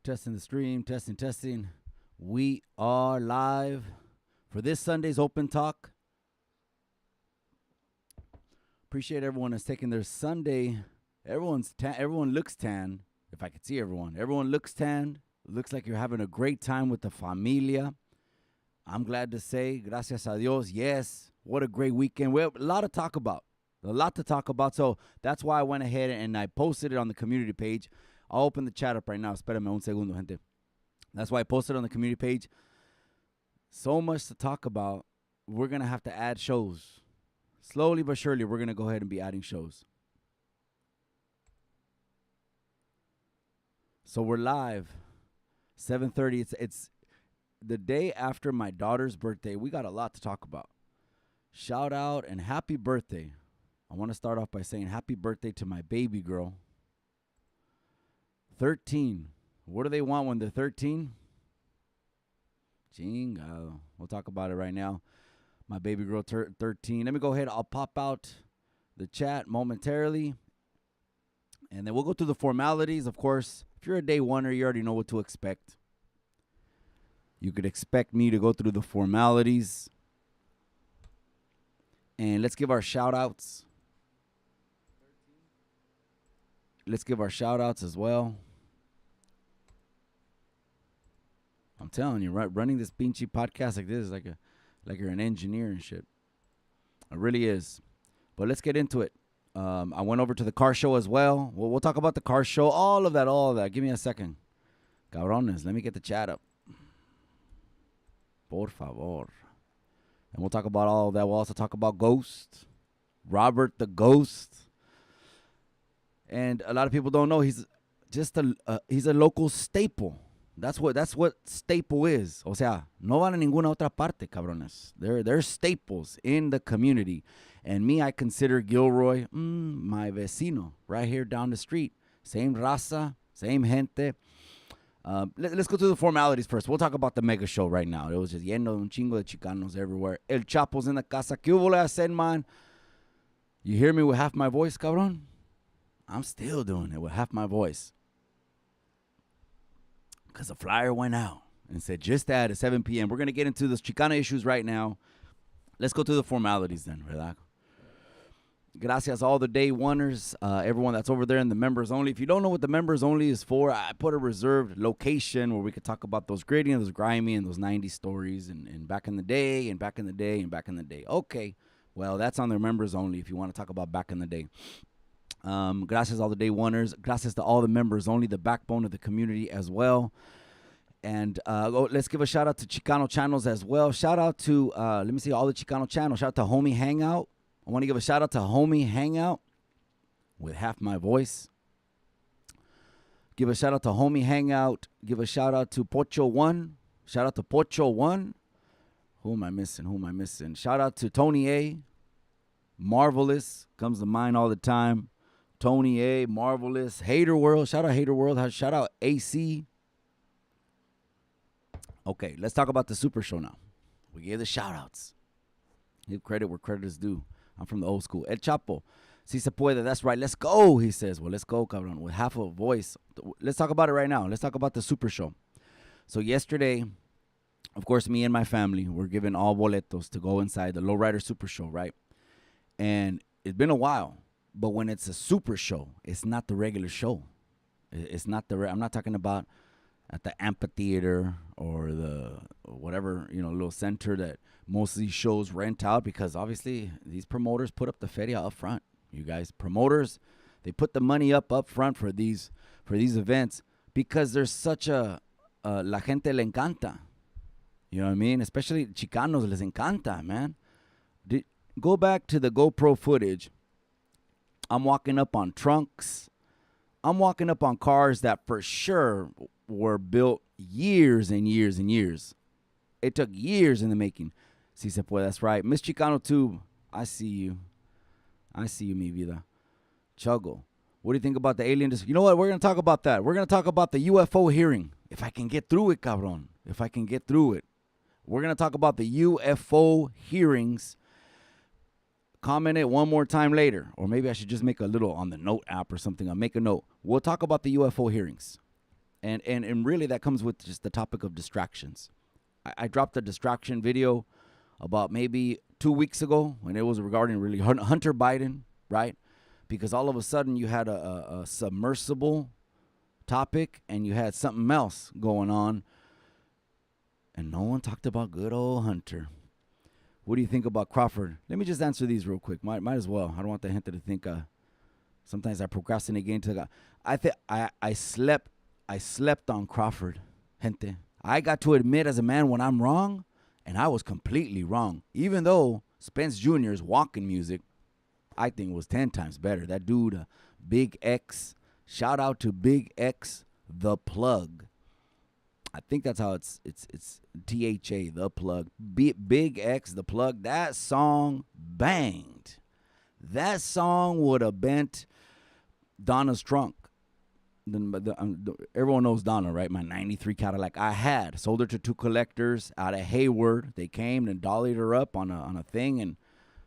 Testing the stream, testing. We are live for this Sunday's Open Talk. Appreciate everyone that's taking their Sunday. Everyone looks tan. If I could see everyone looks tan. Looks like you're having a great time with the familia. I'm glad to say, gracias a Dios, yes, what a great weekend. We have a lot to talk about. So that's why I went ahead and I posted it on the community page. I'll open the chat up right now. Espérame un segundo, gente. That's why I posted on the community page. So much to talk about. We're going to have to add shows. Slowly but surely, we're going to go ahead and be adding shows. So we're live. 7:30. It's the day after my daughter's birthday. We got a lot to talk about. Shout out and happy birthday. I want to start off by saying happy birthday to my baby girl. 13. What do they want when they're 13? Chingado. We'll talk about it right now. My baby girl 13. Let me go ahead. I'll pop out the chat momentarily. And then we'll go through the formalities. Of course, if you're a day oneer, you already know what to expect. You could expect me to go through the formalities. And let's give our shout outs. Let's give our shout outs as well. I'm telling you, running this pinchy podcast like this is like you're an engineer and shit. It really is. But let's get into it. I went over to the car show as well. We'll talk about the car show, all of that. Give me a second. Cabrones, let me get the chat up. Por favor. And we'll talk about all of that. We'll also talk about Ghost. Robert the Ghost. And a lot of people don't know he's a local staple. That's what staple is. O sea, no van a ninguna otra parte, cabrones. They're staples in the community. And me, I consider Gilroy my vecino right here down the street. Same raza, same gente. Let's go through the formalities first. We'll talk about the mega show right now. It was just lleno de un chingo de chicanos everywhere. El Chapo's in the casa. ¿Qué hubo le hacen, man? You hear me with half my voice, cabrón? I'm still doing it with half my voice. Because the flyer went out and said just add at 7 p.m. We're going to get into those Chicana issues right now. Let's go through the formalities then, ¿verdad? Gracias all the day oneers, everyone that's over there in the members only. If you don't know what the members only is for, I put a reserved location where we could talk about those gritty and those grimy and those 90s stories and back in the day and back in the day and back in the day. Okay, well, that's on their members only if you want to talk about back in the day. Gracias all the day oneers. Gracias to all the members only, the backbone of the community as well. And let's give a shout out to Chicano channels as well. Shout out to, let me see, all the Chicano channels. Shout out to Homie Hangout. I want to give a shout out to Homie Hangout with half my voice. Give a shout out to Homie Hangout. Give a shout out to Pocho1. Shout out to Pocho1. Who am I missing? Shout out to Tony A. Marvelous. Comes to mind all the time. Tony A. Marvelous. Hater World. Shout out Hater World. Shout out AC. Okay, let's talk about the Super Show now. We gave the shout outs. Give credit where credit is due. I'm from the old school. El Chapo. Si se puede. That's right. Let's go, he says. Well, let's go, cabrón. With half a voice. Let's talk about it right now. Let's talk about the Super Show. So yesterday, of course, me and my family were given all boletos to go inside the Lowrider Super Show, right? And it's been a while. But when it's a Super Show, it's not the regular show. It's not I'm not talking about at the amphitheater or the whatever, little center that most of these shows rent out, because obviously these promoters put up the feria up front. You guys, promoters, they put the money up front for these events because there's such a la gente le encanta. You know what I mean? Especially Chicanos les encanta, man. Go back to the GoPro footage. I'm walking up on trunks. I'm walking up on cars that for sure were built years and years and years. It took years in the making. Si se puede, that's right. Miss Chicano Tube, I see you. Mi vida. Chuggo, what do you think about the alien? You know what? We're going to talk about that. We're going to talk about the UFO hearing. If I can get through it, cabron. If I can get through it. We're going to talk about the UFO hearings. Comment it one more time later. Or maybe I should just make a little on the note app or something. I'll make a note. We'll talk about the UFO hearings. And really that comes with just the topic of distractions. I dropped a distraction video about maybe 2 weeks ago, and it was regarding really Hunter Biden, right? Because all of a sudden you had a submersible topic and you had something else going on, and no one talked about good old Hunter. What do you think about Crawford? Let me just answer these real quick. Might as well. I don't want the Hunter to think sometimes I procrastinate getting to the guy. I slept on Crawford, gente. I got to admit as a man when I'm wrong, and I was completely wrong. Even though Spence Jr.'s walking music, I think was 10 times better. That dude, Big X, shout out to Big X, the Plug. I think that's how it's THA, the Plug. Big X, the Plug. That song banged. That song would have bent Donna's trunk. Everyone knows Donna, right? My 93 Cadillac. I had sold her to 2 collectors out of Hayward. They came and dollied her up on a thing, and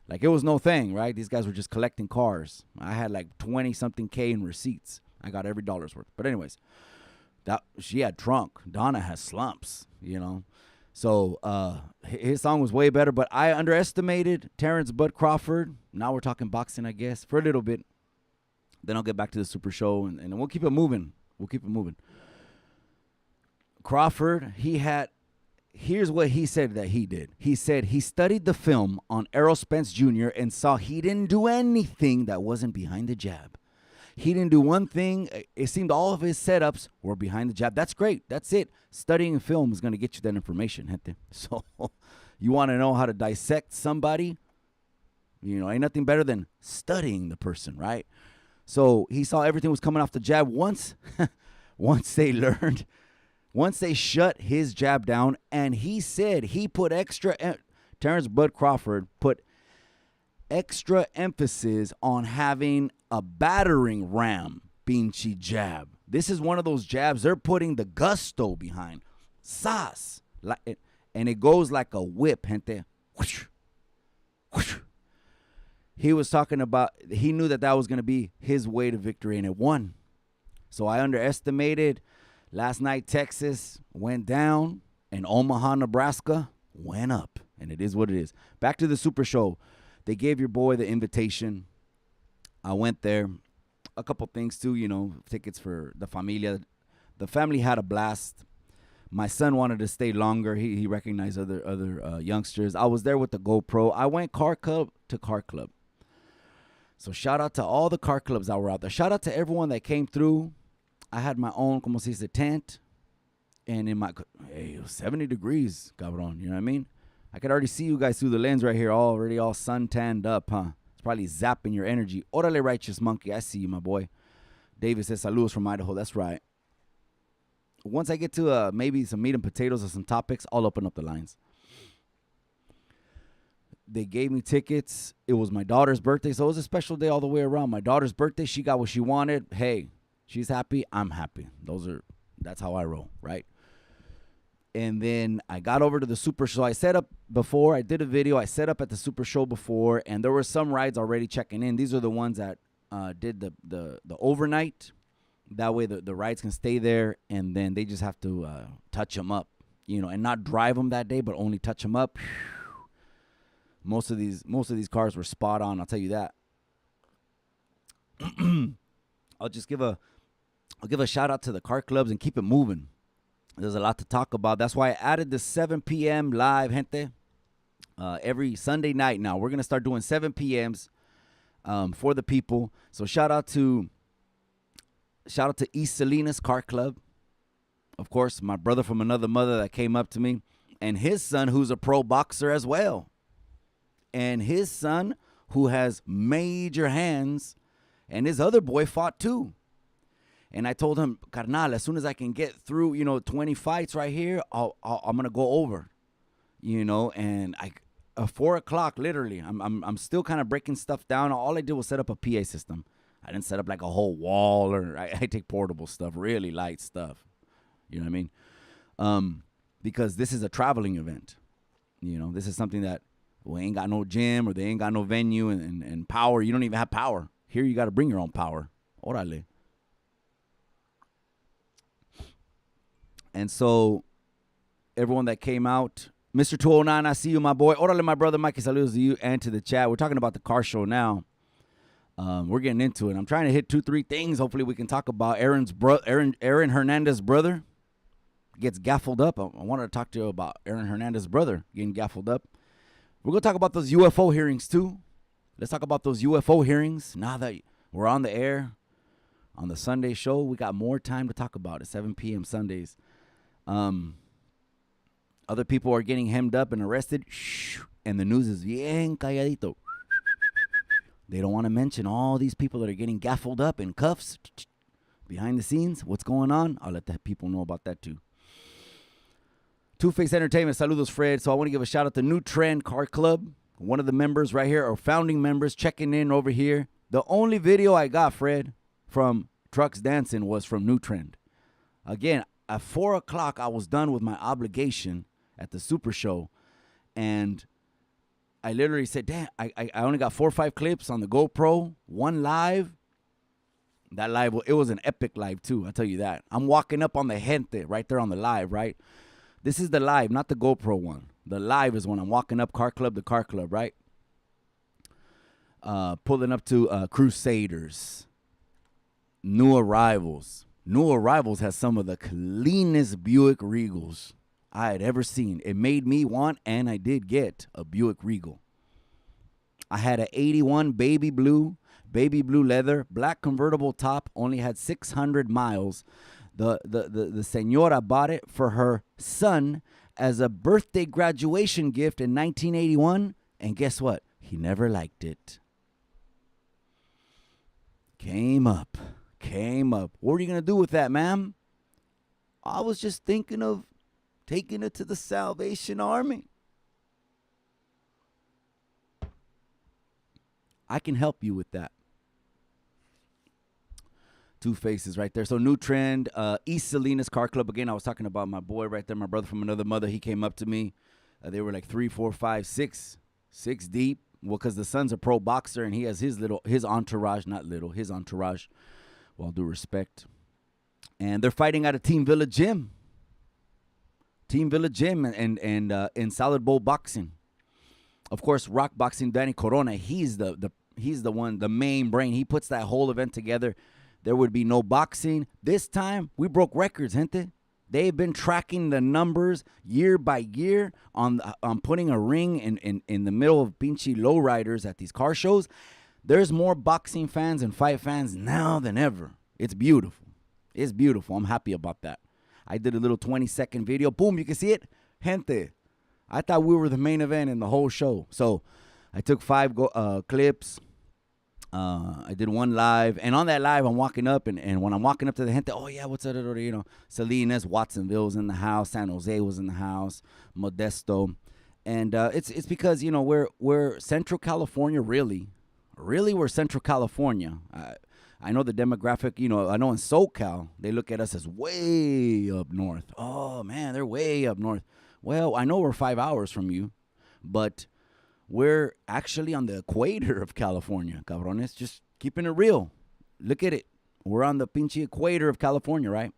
like it was no thing, right? These guys were just collecting cars. I had like 20-something K in receipts. I got every dollar's worth. But anyways, she had trunk. Donna has slumps, So his song was way better, but I underestimated Terrence Bud Crawford. Now we're talking boxing, I guess, for a little bit. Then I'll get back to the Super Show, and we'll keep it moving. Crawford, here's what he said that he did. He said he studied the film on Errol Spence Jr. and saw he didn't do anything that wasn't behind the jab. He didn't do one thing. It seemed all of his setups were behind the jab. That's great. That's it. Studying film is going to get you that information, gente. So you want to know how to dissect somebody? Ain't nothing better than studying the person, right? So he saw everything was coming off the jab. Once they shut his jab down, and he said he put Terrence Bud Crawford put extra emphasis on having a battering ram pinche jab. This is one of those jabs they're putting the gusto behind. Sas. And it goes like a whip, gente. Whoosh, whoosh. He was talking about, he knew that was going to be his way to victory, and it won. So I underestimated. Last night, Texas went down, and Omaha, Nebraska went up. And it is what it is. Back to the Super Show. They gave your boy the invitation. I went there. A couple things, too, tickets for the familia. The family had a blast. My son wanted to stay longer. He recognized other youngsters. I was there with the GoPro. I went car club to car club. So shout out to all the car clubs that were out there. Shout out to everyone that came through. I had my own, como se dice, tent. And it was 70 degrees, cabrón. You know what I mean? I could already see you guys through the lens right here, already all sun-tanned up, huh? It's probably zapping your energy. Orale, righteous monkey. I see you, my boy. David says, saludos from Idaho. That's right. Once I get to maybe some meat and potatoes or some topics, I'll open up the lines. They gave me tickets. It was my daughter's birthday, so it was a special day all the way around. My daughter's birthday, she got what she wanted. Hey, she's happy, I'm happy. That's how I roll, right? And then I got over to the Super Show. I set up before. I did a video. I set up at the Super Show before, and there were some rides already checking in. These are the ones that did the overnight. That way the rides can stay there, and then they just have to touch them up, and not drive them that day, but only touch them up. Most of these cars were spot on. I'll tell you that. I'll give a shout out to the car clubs and keep it moving. There's a lot to talk about. That's why I added the 7 p.m. live, gente. Every Sunday night now. We're gonna start doing 7 p.m.s for the people. So shout out to East Salinas Car Club. Of course, my brother from another mother that came up to me, and his son who's a pro boxer as well. And his son, who has major hands, and his other boy fought too. And I told him, carnal, as soon as I can get through, 20 fights right here, I'm gonna go over, And 4 o'clock, literally, I'm still kind of breaking stuff down. All I did was set up a PA system. I didn't set up like a whole wall, or I take portable stuff, really light stuff. You know what I mean? Because this is a traveling event. This is something that we ain't got no gym, or they ain't got no venue and power. You don't even have power. Here you got to bring your own power. Orale. And so everyone that came out, Mr. 209, I see you, my boy. Orale, my brother, Mikey, saludos to you and to the chat. We're talking about the car show now. We're getting into it. I'm trying to hit 2-3 things. Hopefully we can talk about Aaron Hernandez's brother gets gaffled up. I wanted to talk to you about Aaron Hernandez's brother getting gaffled up. We're going to talk about those UFO hearings too. Let's talk about those UFO hearings. Now that we're on the air on the Sunday show, we got more time to talk about it. 7 p.m. Sundays. Other people are getting hemmed up and arrested. And the news is bien calladito. They don't want to mention all these people that are getting gaffled up in cuffs behind the scenes. What's going on? I'll let the people know about that too. Two-Face Entertainment, saludos, Fred. So I want to give a shout out to New Trend Car Club. One of the members right here, or founding members, checking in over here. The only video I got, Fred, from Trucks Dancing was from New Trend. Again, at 4 o'clock, I was done with my obligation at the Super Show. And I literally said, damn, I only got 4 or 5 clips on the GoPro, one live. That live, it was an epic live too, I'll tell you that. I'm walking up on the gente right there on the live, right? This is the live, not the GoPro one. The live is when I'm walking up Car Club to Car Club, right? Pulling up to Crusaders. New Arrivals. New Arrivals has some of the cleanest Buick Regals I had ever seen. It made me want, and I did get, a Buick Regal. I had an 81 baby blue leather, black convertible top, only had 600 miles. The señora bought it for her son as a birthday graduation gift in 1981, and guess what? He never liked it. Came up. What are you going to do with that, ma'am? I was just thinking of taking it to the Salvation Army. I can help you with that. Two faces right there. So New Trend, East Salinas Car Club. Again, I was talking about my boy right there, my brother from another mother. He came up to me. They were like 3, 4, 5, 6 deep. Well, because the son's a pro boxer and he has his entourage, his entourage. With all due respect. And they're fighting at a Team Villa gym. And in Solid Bowl Boxing. Of course, Rock Boxing, Danny Corona, he's the one, the main brain. He puts that whole event together. There would be no boxing. This time, we broke records, gente. They've been tracking the numbers year by year on putting a ring in the middle of pinchy lowriders at these car shows. There's more boxing fans and fight fans now than ever. It's beautiful. It's beautiful. I'm happy about that. I did a little 20-second video. Boom, you can see it. Gente, I thought we were the main event in the whole show. So I took 5 clips. I did one live, and on that live, I'm walking up, and when I'm walking up to the gente, oh yeah, what's up, you know, Salinas, Watsonville was in the house, San Jose was in the house, Modesto, and it's because, you know, we're Central California, really we're Central California. I know the demographic, you know, I know in SoCal, they look at us as way up north. Oh man, they're way up north. Well, I know we're 5 hours from you, but we're actually on the equator of California, cabrones. Just keeping it real. Look at it. We're on the pinche equator of California, right?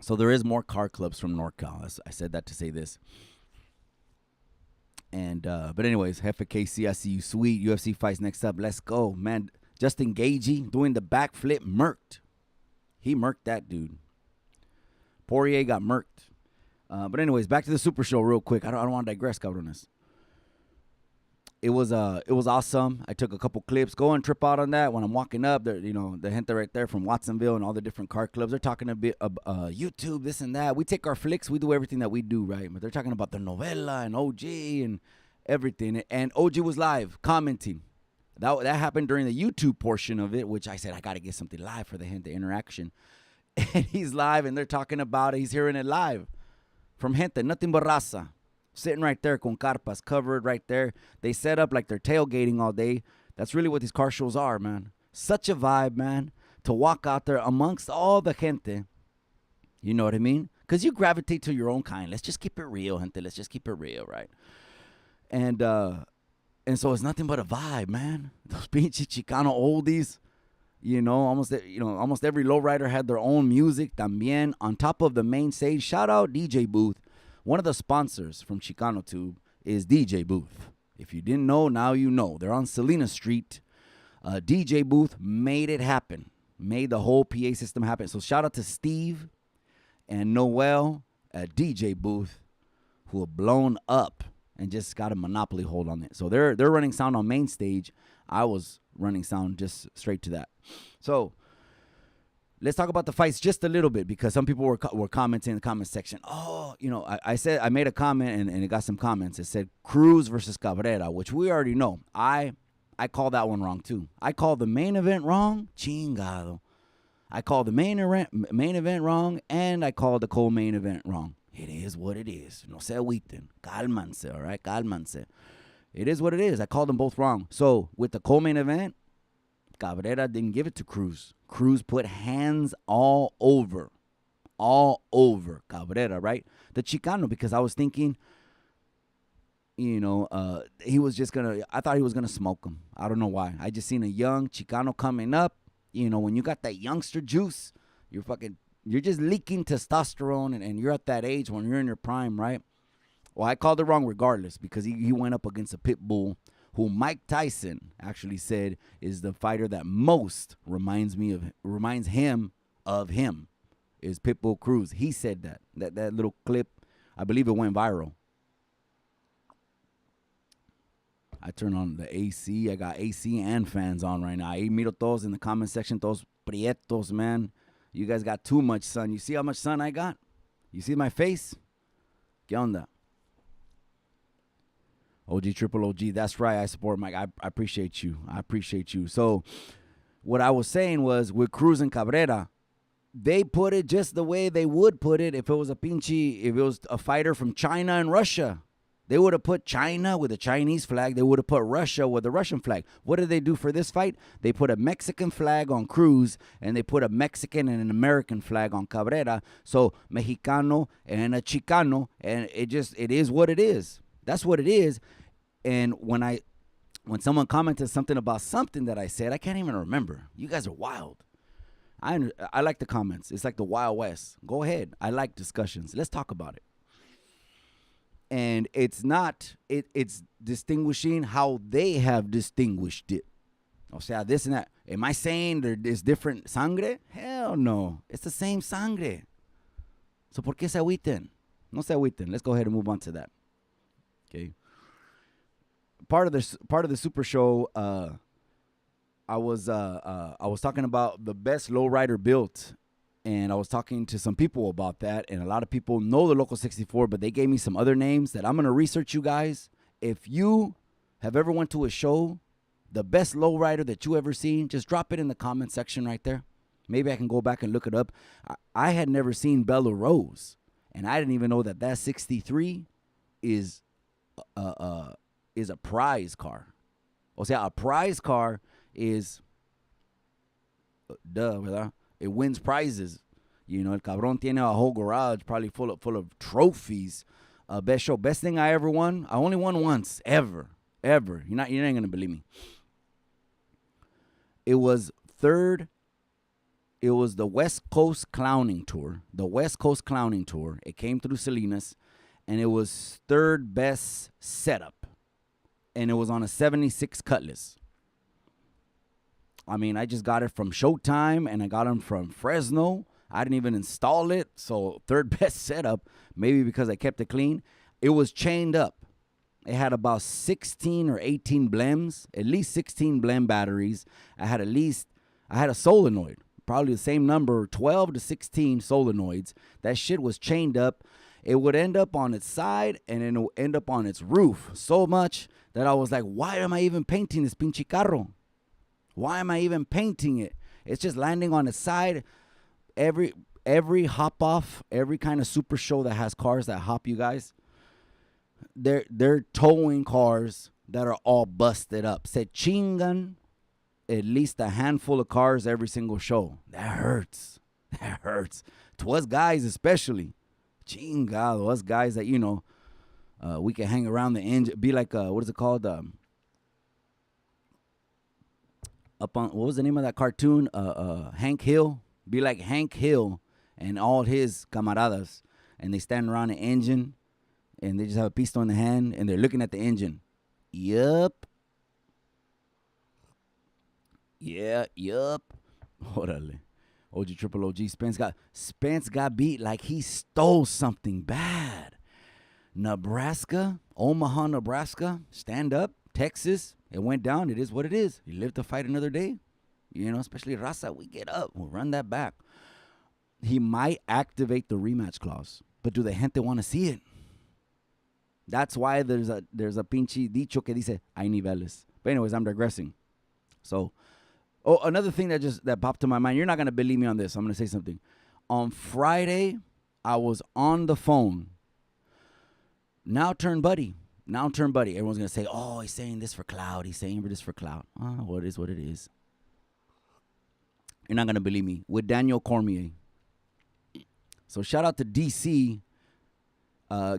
So there is more car clubs from NorCal. I said that to say this. And but anyways, Jefe KC, I see you, sweet. UFC fights next up. Let's go, man. Justin Gagey doing the backflip, murked. He murked that dude. Poirier got murked. But anyways, back to the Super Show real quick. I don't want to digress, cabrones. It was awesome. I took a couple clips. Go and trip out on that when I'm walking up. There, you know, the gente right there from Watsonville and all the different car clubs. They're talking a bit of YouTube, this and that. We take our flicks. We do everything that we do, right? But they're talking about the novela and OG and everything. And OG was live commenting. That happened during the YouTube portion of it, which I said I got to get something live for the gente interaction. And he's live, and they're talking about it. He's hearing it live. From gente, nothing but raza. Sitting right there con carpas, covered right there. They set up like they're tailgating all day. That's really what these car shows are, man. Such a vibe, man, to walk out there amongst all the gente. You know what I mean? Because you gravitate to your own kind. Let's just keep it real, gente. Let's just keep it real, right? And so it's nothing but a vibe, man. Those pinche Chicano oldies. Almost every lowrider had their own music también on top of the main stage. Shout out DJ Booth. One of the sponsors from Chicano Tube is DJ Booth. If you didn't know, now you know. They're on Salina Street. DJ Booth made it happen, made the whole PA system happen. So shout out to Steve and Noel at DJ Booth, who have blown up and just got a monopoly hold on it. So they're running sound on main stage. I was running sound just straight to that. So let's talk about the fights just a little bit, because some people were commenting in the comment section. Oh, I said, I made a comment and it got some comments. It said Cruz versus Cabrera, which we already know. I called that one wrong too. I called the main event wrong. Chingado. I called the main event wrong, and I called the co-main event wrong. It is what it is. No se agüiten. Cálmanse, all right? Cálmanse. It is what it is. I called them both wrong. So with the co-main event, Cabrera didn't give it to Cruz. Cruz put hands all over Cabrera, right? The Chicano, because I was thinking, he was just I thought he was going to smoke him. I don't know why. I just seen a young Chicano coming up. When you got that youngster juice, you're just leaking testosterone, and you're at that age when you're in your prime, right? Well, I called it wrong regardless, because he went up against a pit bull who Mike Tyson actually said is the fighter that most reminds him of him, is Pitbull Cruz. He said that little clip, I believe it went viral. I turn on the AC. I got AC and fans on right now. Hey, miro todos in the comment section, todos prietos, man. You guys got too much sun. You see how much sun I got? You see my face? ¿Qué onda? OG, triple OG. That's right. I support Mike. I appreciate you. So what I was saying was, with Cruz and Cabrera, they put it just the way they would put it if it was a fighter from China and Russia. They would have put China with a Chinese flag. They would have put Russia with a Russian flag. What did they do for this fight? They put a Mexican flag on Cruz, and they put a Mexican and an American flag on Cabrera. So Mexicano and a Chicano, and it is what it is. That's what it is. And when someone commented something about something that I said, I can't even remember. You guys are wild. I like the comments. It's like the Wild West. Go ahead. I like discussions. Let's talk about it. And it's distinguishing how they have distinguished it. O sea, this and that. Am I saying there's different sangre? Hell no. It's the same sangre. So, ¿por qué se agüiten? No se agüiten. Let's go ahead and move on to that. Okay. Part of the Super Show, I was talking about the best lowrider built. And I was talking to some people about that, and a lot of people know the Local 64, but they gave me some other names that I'm going to research, you guys. If you have ever went to a show, the best lowrider that you ever seen, just drop it in the comment section right there. Maybe I can go back and look it up. I had never seen Bella Rose, and I didn't even know that 63 is a prize car. O sea, a prize car is ¿verdad? It wins prizes. El cabrón tiene a whole garage probably full of trophies. Best show. Best thing I ever won. I only won once. Ever. You're not going to believe me. It was third. It was the West Coast Clowning Tour. It came through Salinas, and it was third best setup. And it was on a 76 Cutlass. I mean, I just got it from Showtime, and I got them from Fresno. I didn't even install it, so third best setup, maybe because I kept it clean. It was chained up. It had about 16 or 18 blems, at least 16 blem batteries. I had a solenoid, probably the same number, 12 to 16 solenoids. That shit was chained up. It would end up on its side, and then it would end up on its roof so much that I was like, why am I even painting this pinche carro? Why am I even painting it? It's just landing on its side. Every hop off, every kind of Super Show that has cars that hop, you guys, they're towing cars that are all busted up. Se chingan at least a handful of cars every single show. That hurts. To us guys especially. Chingado. Us guys that, we can hang around the engine. Be like, what is it called? up on, what was the name of that cartoon? Hank Hill. Be like Hank Hill and all his camaradas. And they stand around an engine and they just have a pistol in the hand and they're looking at the engine. Yup. Yeah, yup. Orale. OG Triple OG. Spence got beat like he stole something bad. Nebraska, Omaha, Nebraska, stand up. Texas, it went down. It is what it is. You live to fight another day. You know, especially Raza, we get up. We'll run that back. He might activate the rematch clause, but do the gente want to see it? That's why there's a pinche dicho que dice, hay niveles. But anyways, I'm digressing. So, another thing that popped to my mind. You're not going to believe me on this. I'm going to say something. On Friday, I was on the phone. Now turn buddy. Everyone's going to say, oh, he's saying this for clout. He's saying this for clout. Oh, well, it is what it is. You're not going to believe me. With Daniel Cormier. So shout out to DC.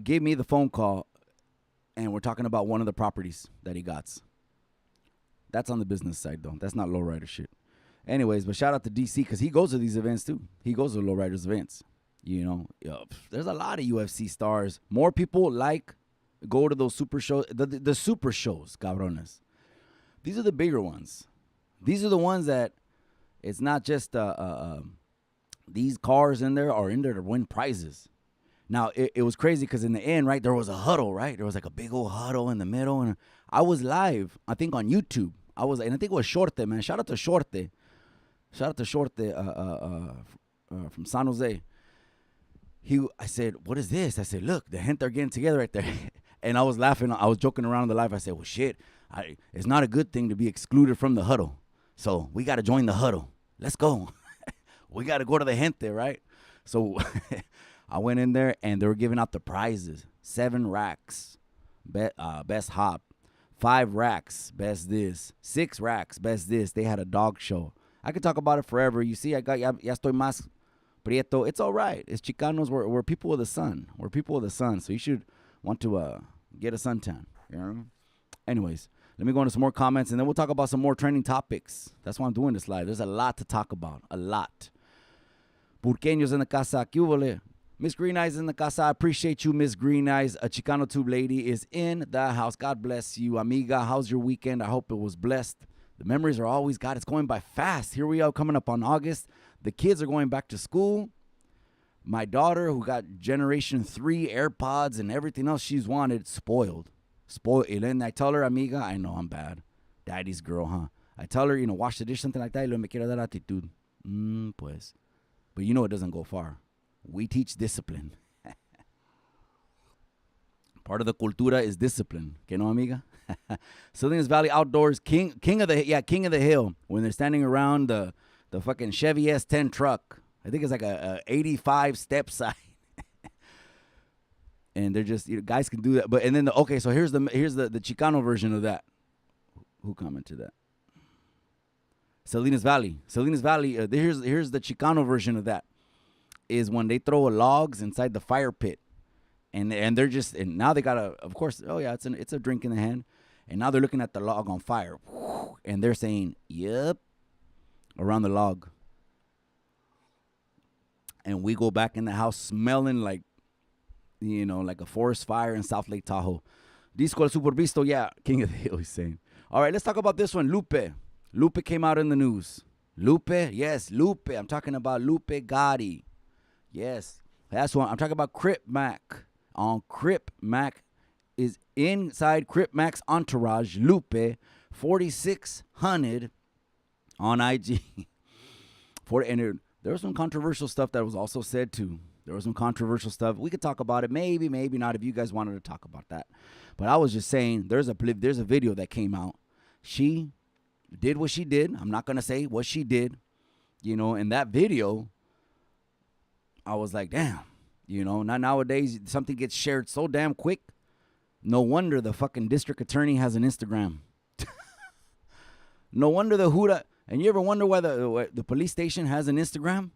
Gave me the phone call. And we're talking about one of the properties that he got. That's on the business side, though. That's not lowrider shit. Anyways, but shout out to DC because he goes to these events, too. He goes to lowriders events. You know, there's a lot of UFC stars. More people go to those super shows. The super shows, cabrones. These are the bigger ones. These are the ones that it's not just these cars in there are in there to win prizes. Now, it was crazy because in the end, right, there was a huddle, right? There was like a big old huddle in the middle. And I was live, I think, on YouTube. And I think it was Shorte, man. Shout out to Shorte. From San Jose. I said, what is this? I said, look, the gente are getting together right there. And I was laughing. I was joking around in the live. I said, well, shit, it's not a good thing to be excluded from the huddle. So we got to join the huddle. Let's go. We got to go to the gente, right? So I went in there, and they were giving out the prizes. 7 racks, best hop. 5 racks, best this. 6 racks, best this. They had a dog show. I could talk about it forever. You see, I got ya estoy más prieto. It's all right. It's Chicanos. We're people of the sun. We're people of the sun. So you should want to get a suntan. You know? Anyways, let me go into some more comments, and then we'll talk about some more trending topics. That's why I'm doing this live. There's a lot to talk about. A lot. Burqueños in the casa. ¿Qué hubo? Miss Green Eyes in the casa. I appreciate you, Miss Green Eyes. A Chicano Tube lady is in the house. God bless you, amiga. How's your weekend? I hope it was blessed. The memories are always, God, it's going by fast. Here we are coming up on August. The kids are going back to school. My daughter, who got Generation 3 AirPods and everything else she's wanted, spoiled. And then I tell her, amiga, I know I'm bad. Daddy's girl, huh? I tell her, wash the dish, something like that. Y luego me quiero dar actitud. Pues. But you know it doesn't go far. We teach discipline. Part of the cultura is discipline. Que no, amiga? Salinas Valley Outdoors, king of the hill. When they're standing around the fucking Chevy S10 truck. I think it's like a 85 step sign. And they're just, guys can do that. But and then so here's the Chicano version of that. Who commented that? Salinas Valley. Here's the Chicano version of that. Is when they throw logs inside the fire pit. And they're just, and now they got of course, oh yeah, it's a drink in the hand. And now they're looking at the log on fire. And they're saying, yep, around the log. And we go back in the house smelling like, like a forest fire in South Lake Tahoe. Disco El Super Visto, yeah, King of the Hill, he's saying. All right, let's talk about this one, Lupe. Lupe came out in the news. Lupe, yes, Lupe. I'm talking about Lupe Gotti. Yes, that's one. I'm talking about Crip Mac. On Crip Mac is inside Crip Mac's entourage, Lupe, 4600 on IG. There was some controversial stuff that was also said too. There was some controversial stuff. We could talk about it, maybe not if you guys wanted to talk about that. But I was just saying, there's a video that came out. She did what she did. I'm not gonna say what she did. In that video, I was like, damn. Not nowadays something gets shared so damn quick. No wonder the fucking district attorney has an Instagram. No wonder the Huda. And you ever wonder why the police station has an Instagram?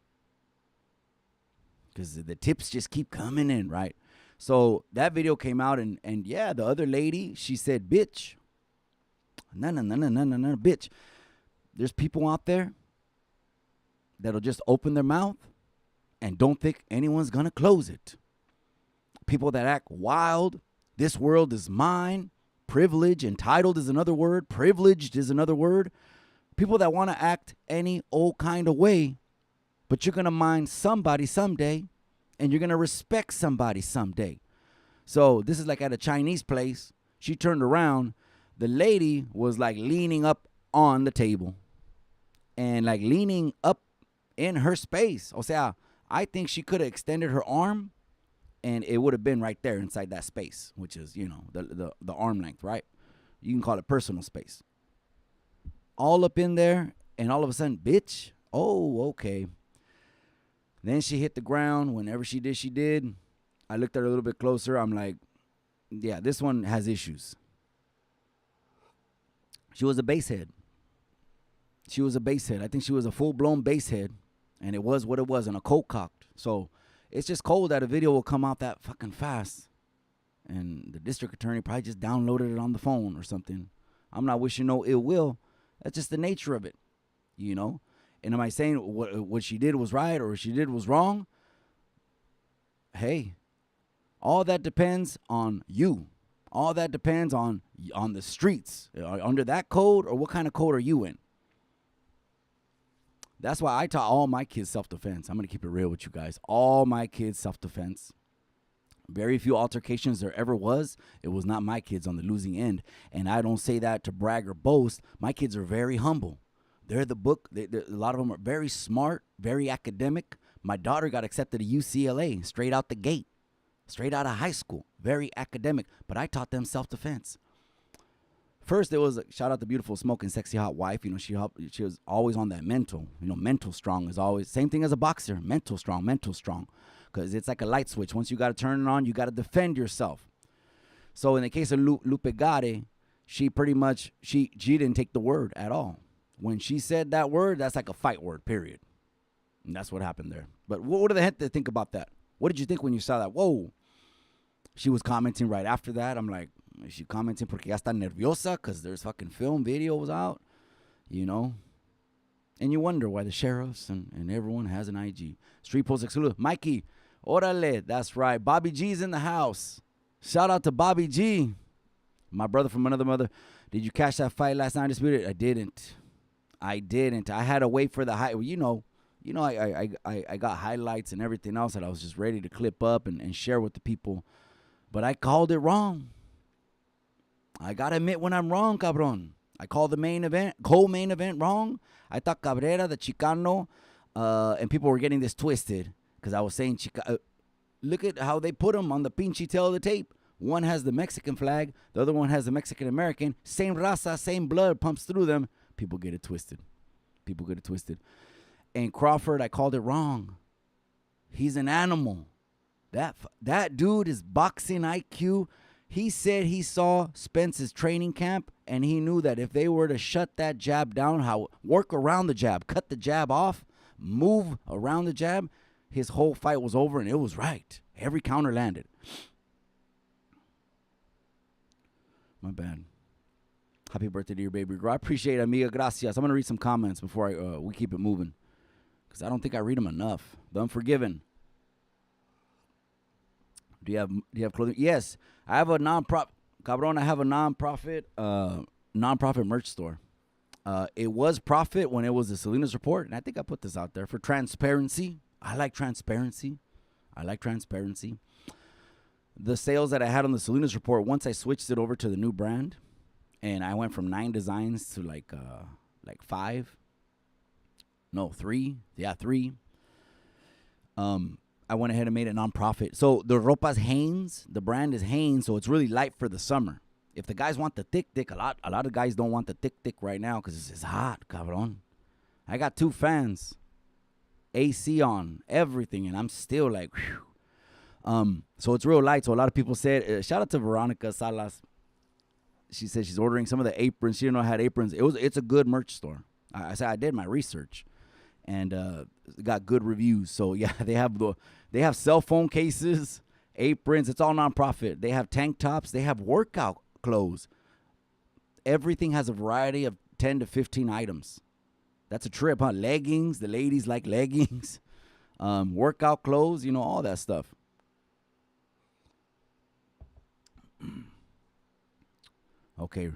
Because the tips just keep coming in, right? So that video came out, and yeah, the other lady, she said, bitch. No, bitch. There's people out there that'll just open their mouth and don't think anyone's going to close it. People that act wild. This world is mine. Privilege, entitled is another word. Privileged is another word. People that want to act any old kind of way, but you're going to mind somebody someday, and you're going to respect somebody someday. So this is like at a Chinese place. She turned around. The lady was like leaning up on the table and like leaning up in her space. O sea, I think she could have extended her arm and it would have been right there inside that space, which is, you know, the arm length, right? You can call it personal space. All up in there, and all of a sudden, bitch, oh, okay. Then she hit the ground. Whenever she did. I looked at her a little bit closer. I'm like, yeah, this one has issues. She was a basehead. I think she was a full-blown basehead, and it was what it was, and a cold cocked. So it's just cold that a video will come out that fucking fast, and the district attorney probably just downloaded it on the phone or something. I'm not wishing no ill will. That's just the nature of it, you know? And am I saying what she did was right or what she did was wrong? Hey, all that depends on you. All that depends on the streets. Under that code, or what kind of code are you in? That's why I taught all my kids self-defense. I'm going to keep it real with you guys. All my kids self-defense. Very few altercations there ever was. It was not my kids on the losing end. And I don't say that to brag or boast. My kids are very humble. They're the book. A lot of them are very smart, very academic. My daughter got accepted to UCLA straight out the gate, straight out of high school. Very academic. But I taught them self-defense. First, it was shout out the beautiful, smoking, sexy, hot wife. You know, she was always on that mental. You know, mental strong is always same thing as a boxer. Mental strong. Because it's like a light switch. Once you got to turn it on, you got to defend yourself. So in the case of Lupe Gare, she pretty much, she didn't take the word at all. When she said that word, that's like a fight word, period. And that's what happened there. But what do they have to think about that? What did you think when you saw that? Whoa. She was commenting right after that. I'm like, is she commenting porque ya está nerviosa because there's fucking film videos out, you know? And you wonder why the sheriffs and everyone has an IG. Street Post exclusive. Mikey, orale, that's right. Bobby G's in the house. Shout out to Bobby G. My brother from another mother. Did you catch that fight last night? Disputed? I didn't. I had to wait for the high. You know, I got highlights and everything else that I was just ready to clip up and share with the people. But I called it wrong. I got to admit when I'm wrong, cabron. I called the co-main event wrong. I thought Cabrera, the Chicano, and people were getting this twisted because I was saying, look at how they put him on the pinchy tail of the tape. One has the Mexican flag. The other one has the Mexican-American. Same raza, same blood pumps through them. People get it twisted. And Crawford, I called it wrong. He's an animal. That dude is boxing IQ. He said he saw Spence's training camp, and he knew that if they were to shut that jab down, work around the jab, cut the jab off, move around the jab, his whole fight was over, and it was right. Every counter landed. My bad. Happy birthday to your baby girl. I appreciate it, amiga. Gracias. I'm going to read some comments before we keep it moving because I don't think I read them enough. The Unforgiven. Do you have clothing? Yes. I have a non-profit. Cabron, I have a non-profit merch store. It was profit when it was the Salinas Report, and I think I put this out there for transparency. I like transparency. The sales that I had on the Salinas Report, once I switched it over to the new brand, and I went from 9 designs to like 5. No, 3. Yeah, 3. I went ahead and made it nonprofit. So the ropa's Hanes. The brand is Hanes, so it's really light for the summer. If the guys want the thick, a lot of guys don't want the thick right now because it's hot, cabron. I got 2 fans, AC on, everything, and I'm still like, whew. So it's real light. So a lot of people said, shout out to Veronica Salas. She said she's ordering some of the aprons. She didn't know I had aprons. It's a good merch store. I said I did my research, and got good reviews. So yeah, they have cell phone cases, aprons. It's all nonprofit. They have tank tops. They have workout clothes. Everything has a variety of 10 to 15 items. That's a trip, huh? Leggings. The ladies like leggings. Workout clothes, all that stuff. Okay.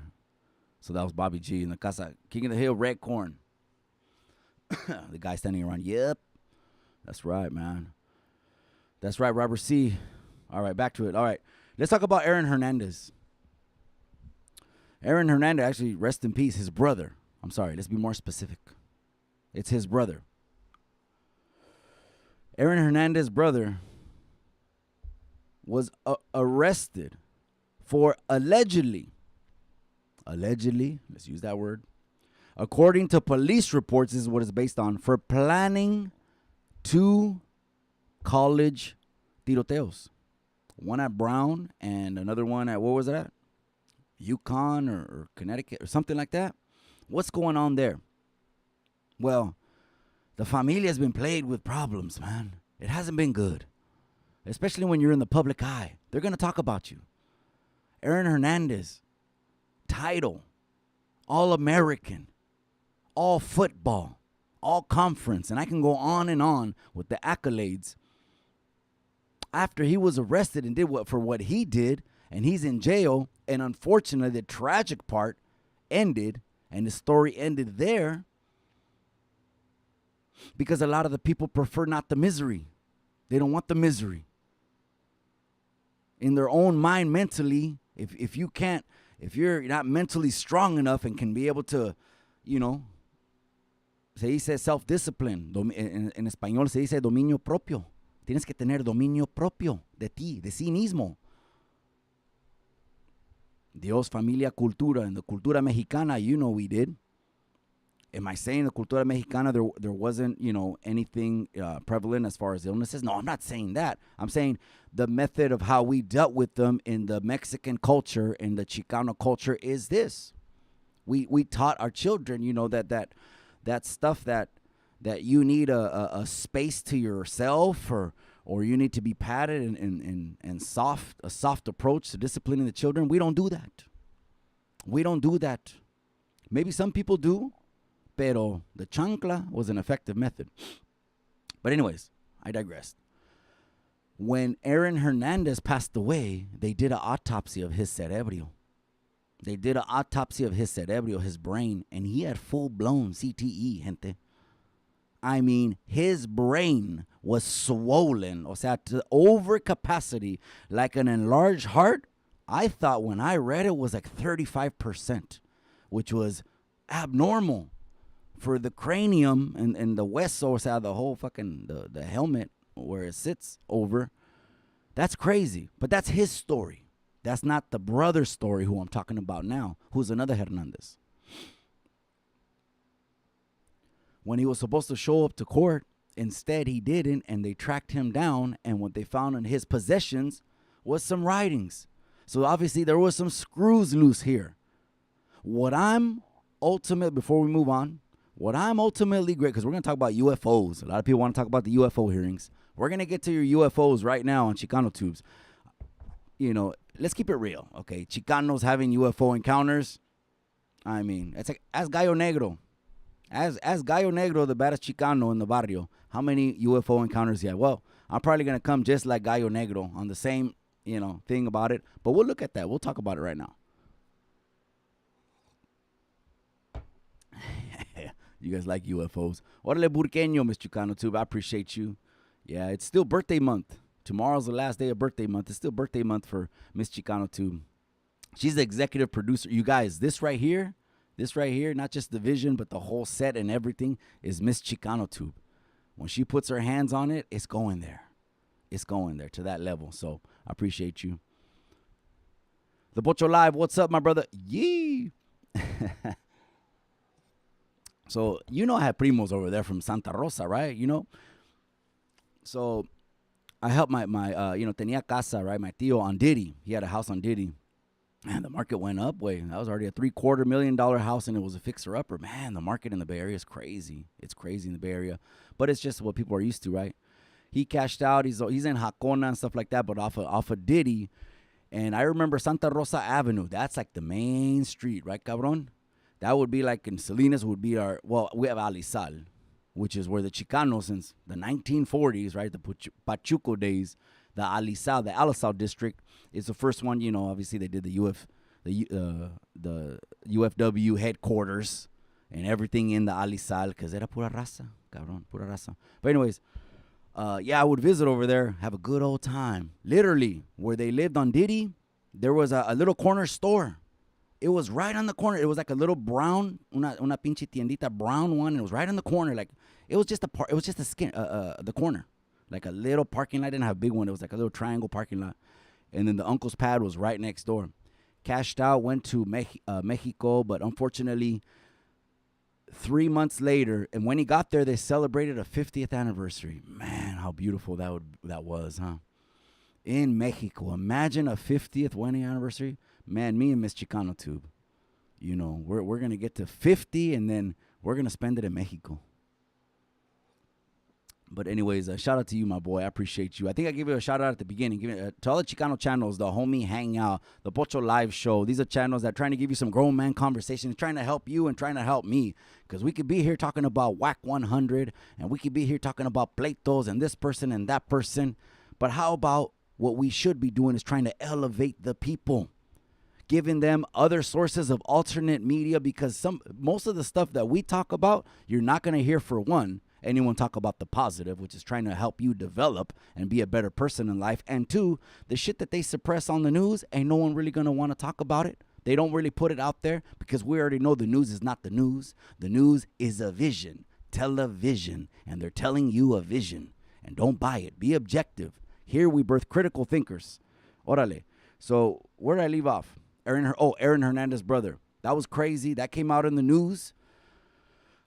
So that was Bobby G in the Casa. King of the Hill, Red Corn. The guy standing around. Yep. That's right, man. That's right, Robert C. All right, back to it. All right. Let's talk about Aaron Hernandez. Aaron Hernandez, actually, rest in peace, his brother. I'm sorry, let's be more specific. It's his brother. Aaron Hernandez's brother was arrested for allegedly, let's use that word, according to police reports, this is what it's based on, for planning 2 college tiroteos. One at Brown and another one at, what was it at? Yukon or Connecticut or something like that. What's going on there? Well, the familia has been plagued with problems, man. It hasn't been good. Especially when you're in the public eye. They're going to talk about you. Aaron Hernandez, title, All-American, all football, all conference. And I can go on with the accolades. After he was arrested and did for what he did, and he's in jail, and unfortunately the tragic part ended, and the story ended there, because a lot of the people prefer not the misery. They don't want the misery. In their own mind, mentally, if you're not mentally strong enough and can be able to, se dice self-discipline. En español se dice dominio propio. Tienes que tener dominio propio de ti, de sí mismo. Dios, familia, cultura. And the cultura mexicana, we did. Am I saying the cultura mexicana there wasn't, anything prevalent as far as illnesses? No, I'm not saying that. I'm saying the method of how we dealt with them in the Mexican culture and the Chicano culture is this. We taught our children, that stuff that you need a space to yourself or you need to be patted and a soft approach to disciplining the children. We don't do that. We don't do that. Maybe some people do, pero the chancla was an effective method. But anyways, I digressed. When Aaron Hernandez passed away, they did an autopsy of his cerebro. They did an autopsy of his cerebro, his brain, and he had full-blown CTE, gente. I mean, his brain was swollen, o sea, to overcapacity, like an enlarged heart. I thought when I read it was like 35%, which was abnormal for the cranium and the hueso, o sea, the whole fucking, the helmet where it sits over. That's crazy, but that's his story. That's not the brother's story who I'm talking about now, who's another Hernandez. When he was supposed to show up to court, instead he didn't, and they tracked him down, and what they found in his possessions was some writings. So obviously there was some screws loose here. Before we move on, what I'm ultimately great, because we're going to talk about UFOs. A lot of people want to talk about the UFO hearings. We're going to get to your UFOs right now on Chicano Tubes. Let's keep it real, okay? Chicanos having UFO encounters. I mean, it's like, ask Gallo Negro. As Gallo Negro, the baddest Chicano in the barrio, how many UFO encounters he had? Well, I'm probably going to come just like Gallo Negro on the same, thing about it. But we'll look at that. We'll talk about it right now. You guys like UFOs. Orale Burqueño, Miss Chicano Tube. I appreciate you. Yeah, it's still birthday month. Tomorrow's the last day of birthday month. It's still birthday month for Miss Chicano Tube. She's the executive producer. You guys, this right here, not just the vision, but the whole set and everything is Miss Chicano Tube. When she puts her hands on it, it's going there. It's going there to that level. So I appreciate you. The Pocho Live, what's up, my brother? Yee. So, I have primos over there from Santa Rosa, right? So I helped my tenía casa, right? My tío on Diddy. He had a house on Diddy. Man, the market went up way. That was already a $750,000 house, and it was a fixer-upper. Man, the market in the Bay Area is crazy. It's crazy in the Bay Area. But it's just what people are used to, right? He cashed out. He's in Jacona and stuff like that, but off of Diddy. And I remember Santa Rosa Avenue. That's like the main street, right, cabron? That would be like in Salinas would be our, well, we have Alisal, which is where the Chicanos since the 1940s, right, the Pachuco days, the Alisal district is the first one. You know, obviously they did the UFW headquarters and everything in the Alisal because era pura raza, cabrón, pura raza. But anyways, yeah, I would visit over there, have a good old time. Literally, where they lived on Diddy, there was a little corner store. It was right on the corner. It was like a little brown, una pinche tiendita brown one. And it was right on the corner. Like it was just the corner, like a little parking lot. Didn't have a big one. It was like a little triangle parking lot. And then the uncle's pad was right next door. Cashed out, went to Mexico, but unfortunately, 3 months later, and when he got there, they celebrated a 50th anniversary. Man, how beautiful that was, huh? In Mexico, imagine a 50th wedding anniversary. Man, me and Miss Chicano Tube, you know, we're gonna get to 50, and then we're gonna spend it in Mexico. But anyways, shout out to you, my boy. I appreciate you. I think I gave you a shout out at the beginning. To all the Chicano channels, the Homie Hangout, the Pocho Live Show. These are channels that are trying to give you some grown man conversations, trying to help you and trying to help me. Because we could be here talking about Whack 100, and we could be here talking about pleitos and this person and that person. But how about what we should be doing is trying to elevate the people, giving them other sources of alternate media, because most of the stuff that we talk about, you're not going to hear, for one, anyone talk about the positive, which is trying to help you develop and be a better person in life. And two, the shit that they suppress on the news, ain't no one really going to want to talk about it. They don't really put it out there because we already know the news is not the news. The news is a vision, television, and they're telling you a vision. And don't buy it. Be objective. Here we birth critical thinkers. Orale. So where did I leave off? Aaron Hernandez, brother. That was crazy. That came out in the news.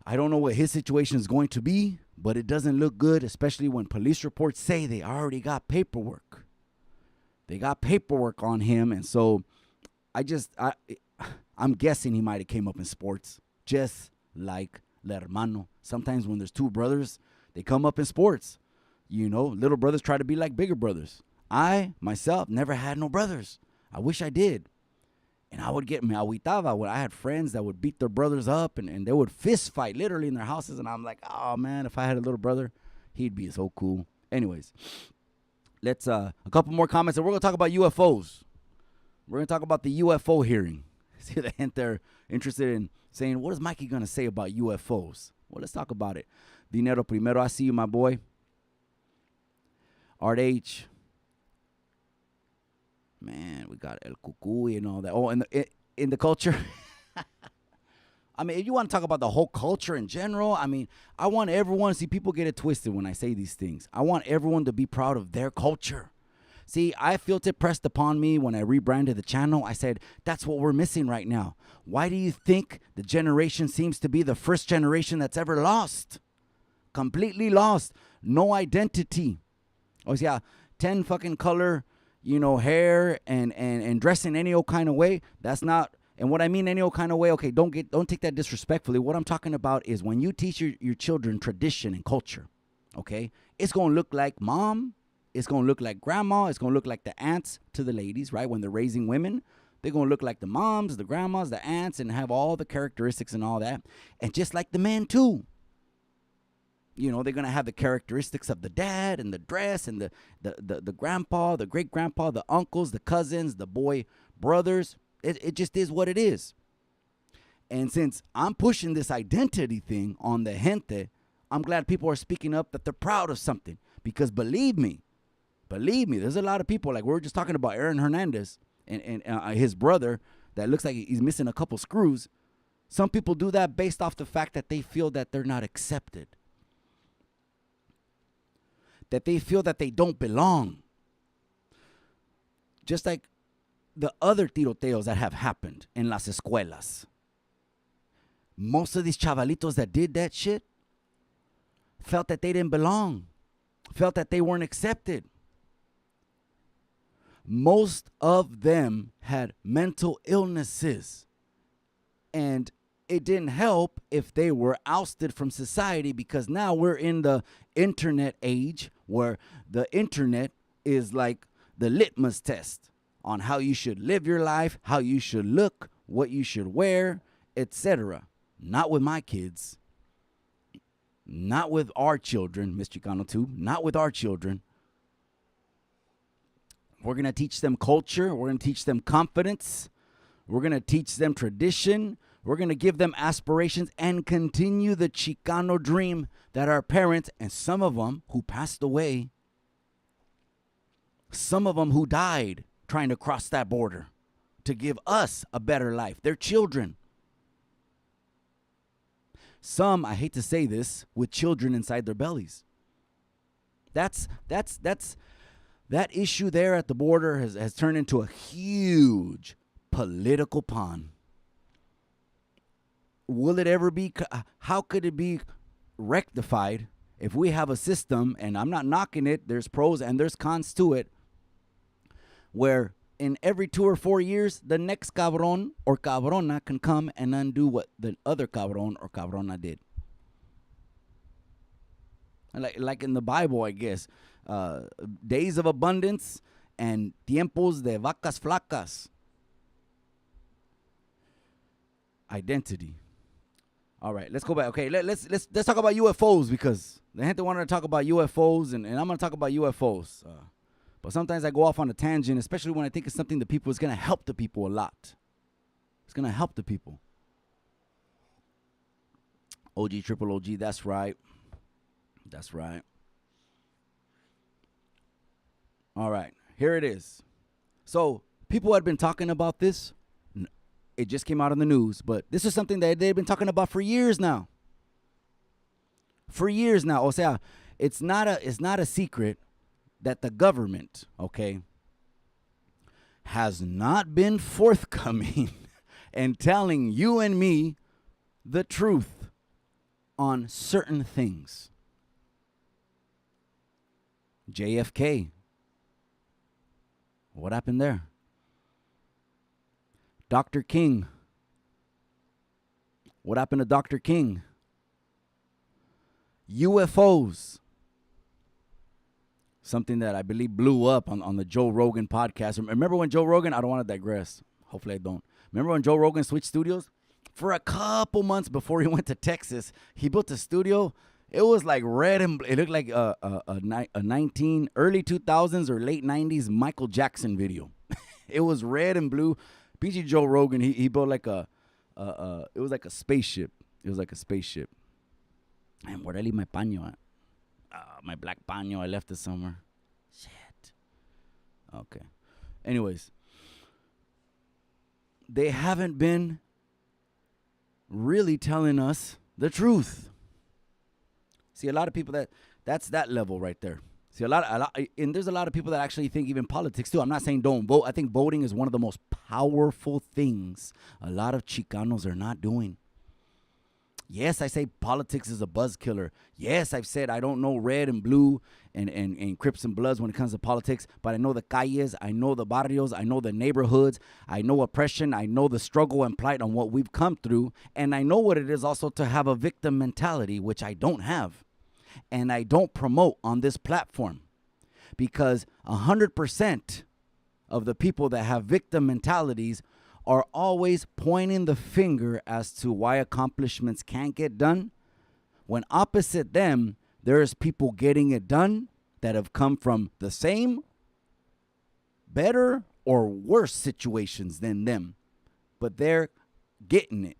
I don't know what his situation is going to be, but it doesn't look good, especially when police reports say they already got paperwork. They got paperwork on him, and so I'm guessing he might have came up in sports, just like Le Hermano. Sometimes when there's two brothers, they come up in sports. You know, little brothers try to be like bigger brothers. I, myself, never had no brothers. I wish I did. And I would get me agüitaba when I had friends that would beat their brothers up and they would fist fight literally in their houses. And I'm like, oh, man, if I had a little brother, he'd be so cool. Anyways, let's a couple more comments. And we're going to talk about UFOs. We're going to talk about the UFO hearing. See the hint there interested in saying, what is Mikey going to say about UFOs? Well, let's talk about it. Dinero Primero, I see you, my boy. Art H. Man, we got El Cucuy and all that. Oh, and in the culture. I mean, if you want to talk about the whole culture in general, I mean, I want everyone, see, people get it twisted when I say these things. I want everyone to be proud of their culture. See, I felt it pressed upon me when I rebranded the channel. I said, that's what we're missing right now. Why do you think the generation seems to be the first generation that's ever lost? Completely lost. No identity. Oh, yeah, 10 fucking color, hair and dressing any old kind of way. That's not, and what I mean any old kind of way, okay, don't take that disrespectfully. What I'm talking about is when you teach your children tradition and culture, okay, it's going to look like mom, it's going to look like grandma, it's going to look like the aunts to the ladies, right? When they're raising women, they're going to look like the moms, the grandmas, the aunts, and have all the characteristics and all that. And just like the men too. They're going to have the characteristics of the dad and the dress and the grandpa, the great-grandpa, the uncles, the cousins, the boy brothers. It just is what it is. And since I'm pushing this identity thing on the gente, I'm glad people are speaking up that they're proud of something. Because believe me, there's a lot of people, like we were just talking about Aaron Hernandez and his brother that looks like he's missing a couple screws. Some people do that based off the fact that they feel that they're not accepted. That they feel that they don't belong. Just like the other tiroteos that have happened in las escuelas. Most of these chavalitos that did that shit felt that they didn't belong. Felt that they weren't accepted. Most of them had mental illnesses. And it didn't help if they were ousted from society, because now we're in the internet age where the internet is like the litmus test on how you should live your life, how you should look, what you should wear, etc. Not with my kids. Not with our children, Miss Chicano too. Not with our children. We're going to teach them culture. We're going to teach them confidence. We're going to teach them tradition. We're going to give them aspirations and continue the Chicano dream that our parents, and some of them who passed away, some of them who died trying to cross that border to give us a better life. They're children. Some, I hate to say this, with children inside their bellies. That issue there at the border has turned into a huge political pond. Will it ever be, how could it be rectified if we have a system, and I'm not knocking it, there's pros and there's cons to it, where in every 2 or 4 years, the next cabron or cabrona can come and undo what the other cabron or cabrona did. Like in the Bible, I guess. Days of abundance and tiempos de vacas flacas. Identity. All right, let's go back. Okay, let's talk about UFOs, because the gente wanted to talk about UFOs, and I'm going to talk about UFOs. But sometimes I go off on a tangent, especially when I think it's something that people is going to help the people a lot. It's going to help the people. OG, triple OG, that's right. That's right. All right, here it is. So people had been talking about this. It just came out in the news, but this is something that they've been talking about for years now. For years now. O sea, it's not a secret that the government, okay, has not been forthcoming and telling you and me the truth on certain things. JFK. What happened there? Dr. King. What happened to Dr. King? UFOs. Something that I believe blew up on the Joe Rogan podcast. Remember when Joe Rogan, I don't want to digress. Hopefully I don't. Remember when Joe Rogan switched studios? For a couple months before he went to Texas, he built a studio. It was like red and it looked like a early 2000s or late 90s Michael Jackson video. It was red and blue. PG Joe Rogan, he built like it was like a spaceship. It was like a spaceship. And where did I leave my paño at? My black paño, I left it somewhere. Shit. Okay. Anyways, they haven't been really telling us the truth. See, a lot of people that's that level right there. See, and there's a lot of people that actually think even politics too. I'm not saying don't vote. I think voting is one of the most powerful things a lot of Chicanos are not doing. Yes, I say politics is a buzz killer. Yes, I've said I don't know red and blue and Crips and Bloods when it comes to politics, but I know the calles, I know the barrios, I know the neighborhoods, I know oppression, I know the struggle and plight on what we've come through, and I know what it is also to have a victim mentality, which I don't have, and I don't promote on this platform, because 100% of the people that have victim mentalities are always pointing the finger as to why accomplishments can't get done, when opposite them, there's people getting it done that have come from the same, better, or worse situations than them, but they're getting it.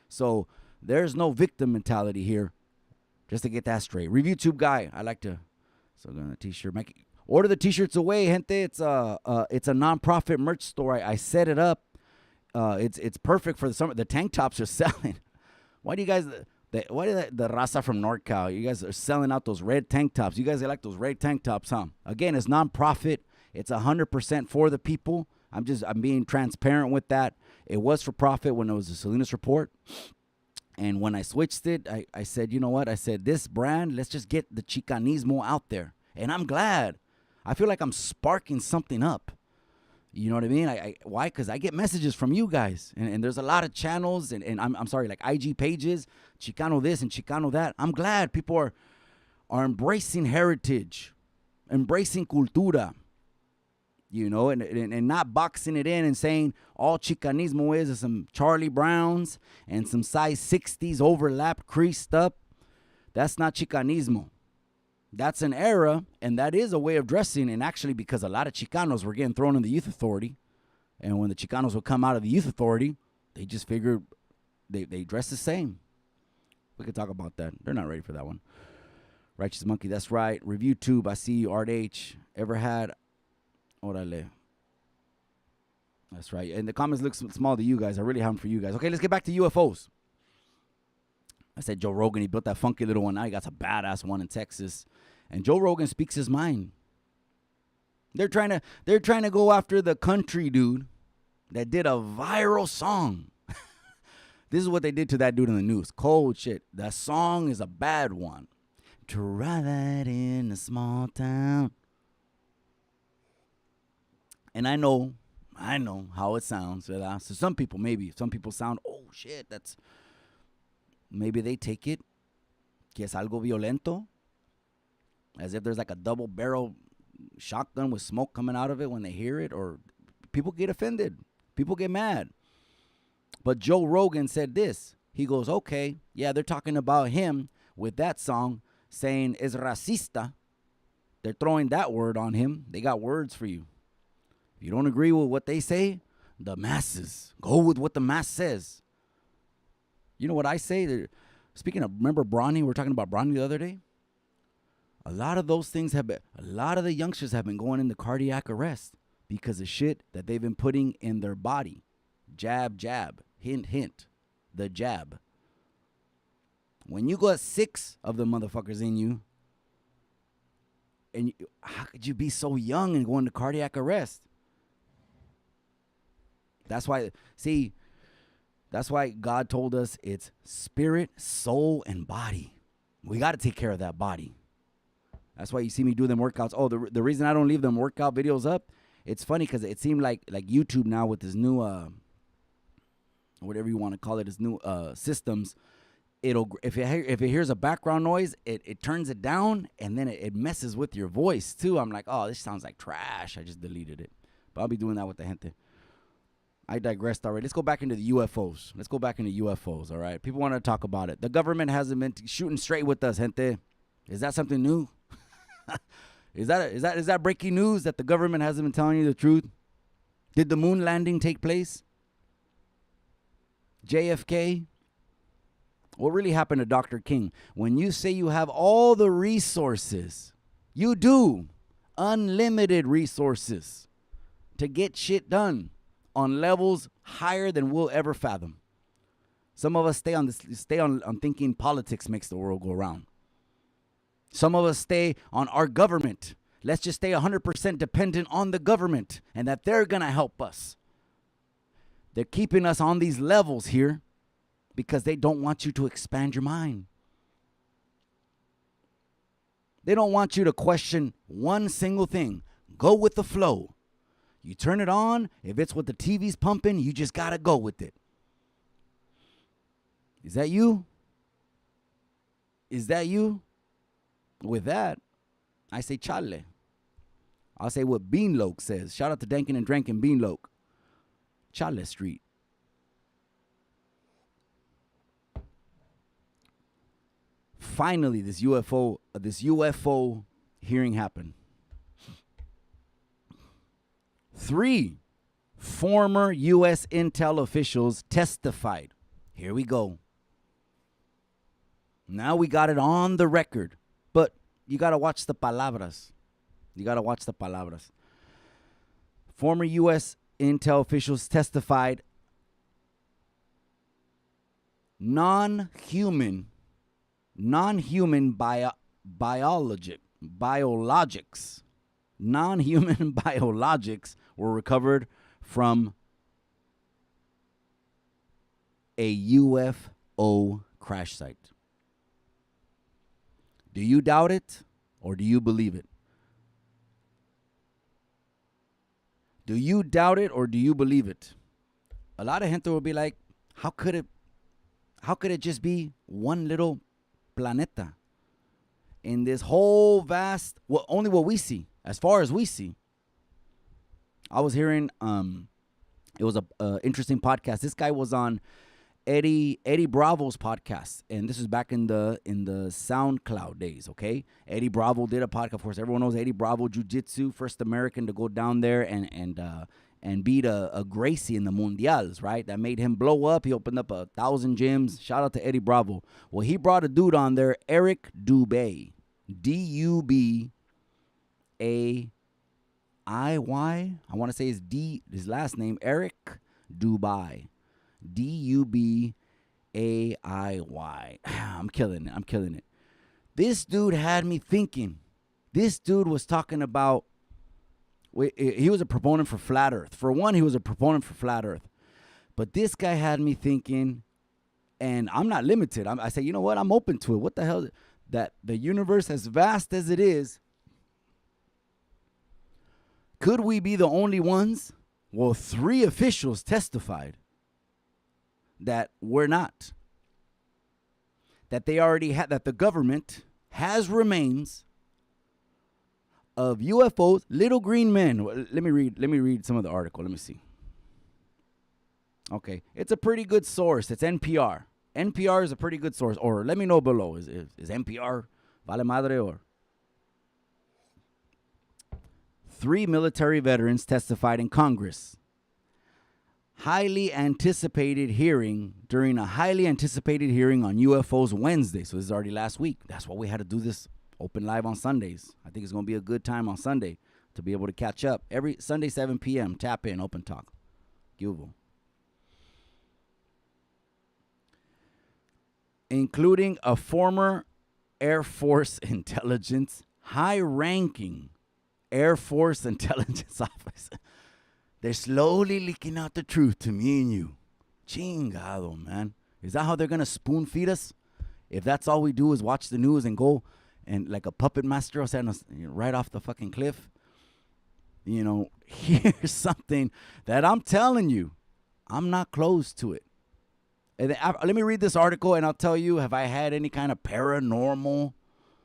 So there's no victim mentality here, just to get that straight. ReviewTube guy, I like to, so I'm gonna t-shirt, order the t-shirts away, gente. It's a non-profit merch store. I set it up. It's perfect for the summer. The tank tops are selling. Why do you guys, why do the raza from NorCal, you guys are selling out those red tank tops? You guys like those red tank tops, huh? Again, it's non-profit. It's 100% for the people. I'm being transparent with that. It was for profit when it was a Salinas report. And when I switched it, I said, you know what? I said, this brand, let's just get the Chicanismo out there. And I'm glad. I feel like I'm sparking something up. You know what I mean? Why? Because I get messages from you guys. And there's a lot of channels and I'm sorry, like IG pages, Chicano this and Chicano that. I'm glad people are embracing heritage, embracing cultura. you know, and not boxing it in and saying all Chicanismo is some Charlie Browns and some size 60s overlapped, creased up. That's not Chicanismo. That's an era, and that is a way of dressing. And actually, because a lot of Chicanos were getting thrown in the youth authority, and when the Chicanos would come out of the youth authority, they just figured they dress the same. We could talk about that. They're not ready for that one. Righteous Monkey, that's right. Review Tube, I see you. Art H, ever had... Orale. That's right. And the comments look small to you guys. I really have them for you guys. Okay, let's get back to UFOs. I said Joe Rogan, he built that funky little one. Now he got a badass one in Texas. And Joe Rogan speaks his mind. They're trying to go after the country dude that did a viral song. This is what they did to that dude in the news. Cold shit. That song is a bad one. Try that in a small town. And I know how it sounds. So some people sound, oh shit, that's, maybe they take it, que es algo violento, as if there's like a double barrel shotgun with smoke coming out of it when they hear it, or people get offended. People get mad. But Joe Rogan said this. He goes, okay, yeah, they're talking about him with that song saying es racista. They're throwing that word on him. They got words for you. If you don't agree with what they say, the masses. Go with what the mass says. You know what I say? Speaking of, remember Bronny? We were talking about Bronny the other day. A lot of those things a lot of the youngsters have been going into cardiac arrest because of shit that they've been putting in their body. Jab, jab, hint, hint, the jab. When you got 6 of the motherfuckers in you, and how could you be so young and go into cardiac arrest? That's why God told us it's spirit, soul, and body. We got to take care of that body. That's why you see me do them workouts. Oh, the reason I don't leave them workout videos up, it's funny because it seemed like YouTube now with this new, whatever you want to call it, his new systems, if it hears a background noise, it turns it down, and then it messes with your voice too. I'm like, oh, this sounds like trash. I just deleted it. But I'll be doing that with the gente. I digressed already. Let's go back into the UFOs. All right. People want to talk about it. The government hasn't been shooting straight with us, gente. Is that something new? Is that breaking news that the government hasn't been telling you the truth? Did the moon landing take place? JFK? What really happened to Dr. King? When you say you have all the resources, you do. Unlimited resources to get shit done on levels higher than we'll ever fathom. Some of us stay on thinking politics makes the world go around. Some of us stay on our government. Let's just stay 100% dependent on the government and that they're going to help us. They're keeping us on these levels here because they don't want you to expand your mind. They don't want you to question one single thing. Go with the flow. You turn it on. If it's what the TV's pumping, you just got to go with it. Is that you? Is that you? With that, I say chale. I'll say what Beanloke says. Shout out to Dankin and Drankin Beanloke. Chale Street. Finally, this UFO hearing happened. 3 former U.S. intel officials testified. Here we go. Now we got it on the record. But you got to watch the palabras. Former U.S. intel officials testified non-human biologics were recovered from a UFO crash site. Do you doubt it or do you believe it? Do you doubt it or do you believe it? A lot of gente will be like, how could it just be one little planeta in this whole vast, only what we see, as far as we see? I was hearing it was a interesting podcast. This guy was on Eddie Bravo's podcast, and this is back in the SoundCloud days. Okay, Eddie Bravo did a podcast. Of course, everyone knows Eddie Bravo, jiu-jitsu, first American to go down there and beat a Gracie in the Mundials, right? That made him blow up. He opened up 1,000 gyms. Shout out to Eddie Bravo. Well, he brought a dude on there, Eric Dubay, Dubay. I want to say his last name, Eric Dubay. Dubay. I'm killing it. This dude had me thinking. This dude was talking about, he was a proponent for flat earth. For one, he was a proponent for flat earth. But this guy had me thinking, and I'm not limited. I say, you know what? I'm open to it. What the hell? That the universe, as vast as it is, could we be the only ones? Well, 3 officials testified that we're not. That they already had, that the government has remains of UFOs, little green men. Let me read some of the article. Let me see. Okay, it's a pretty good source. It's NPR. NPR is a pretty good source. Or let me know below. Is NPR vale madre or? 3 military veterans testified in Congress. During a highly anticipated hearing on UFOs Wednesday. So this is already last week. That's why we had to do this open live on Sundays. I think it's going to be a good time on Sunday to be able to catch up. Every Sunday, 7 p.m., tap in, open talk. Cubo. Including a former Air Force intelligence, high-ranking Air Force intelligence officer. They're slowly leaking out the truth to me and you. Chingado, man. Is that how they're going to spoon feed us? If that's all we do is watch the news and go and like a puppet master right off the fucking cliff. You know, here's something that I'm telling you, I'm not close to it. And let me read this article and I'll tell you, have I had any kind of paranormal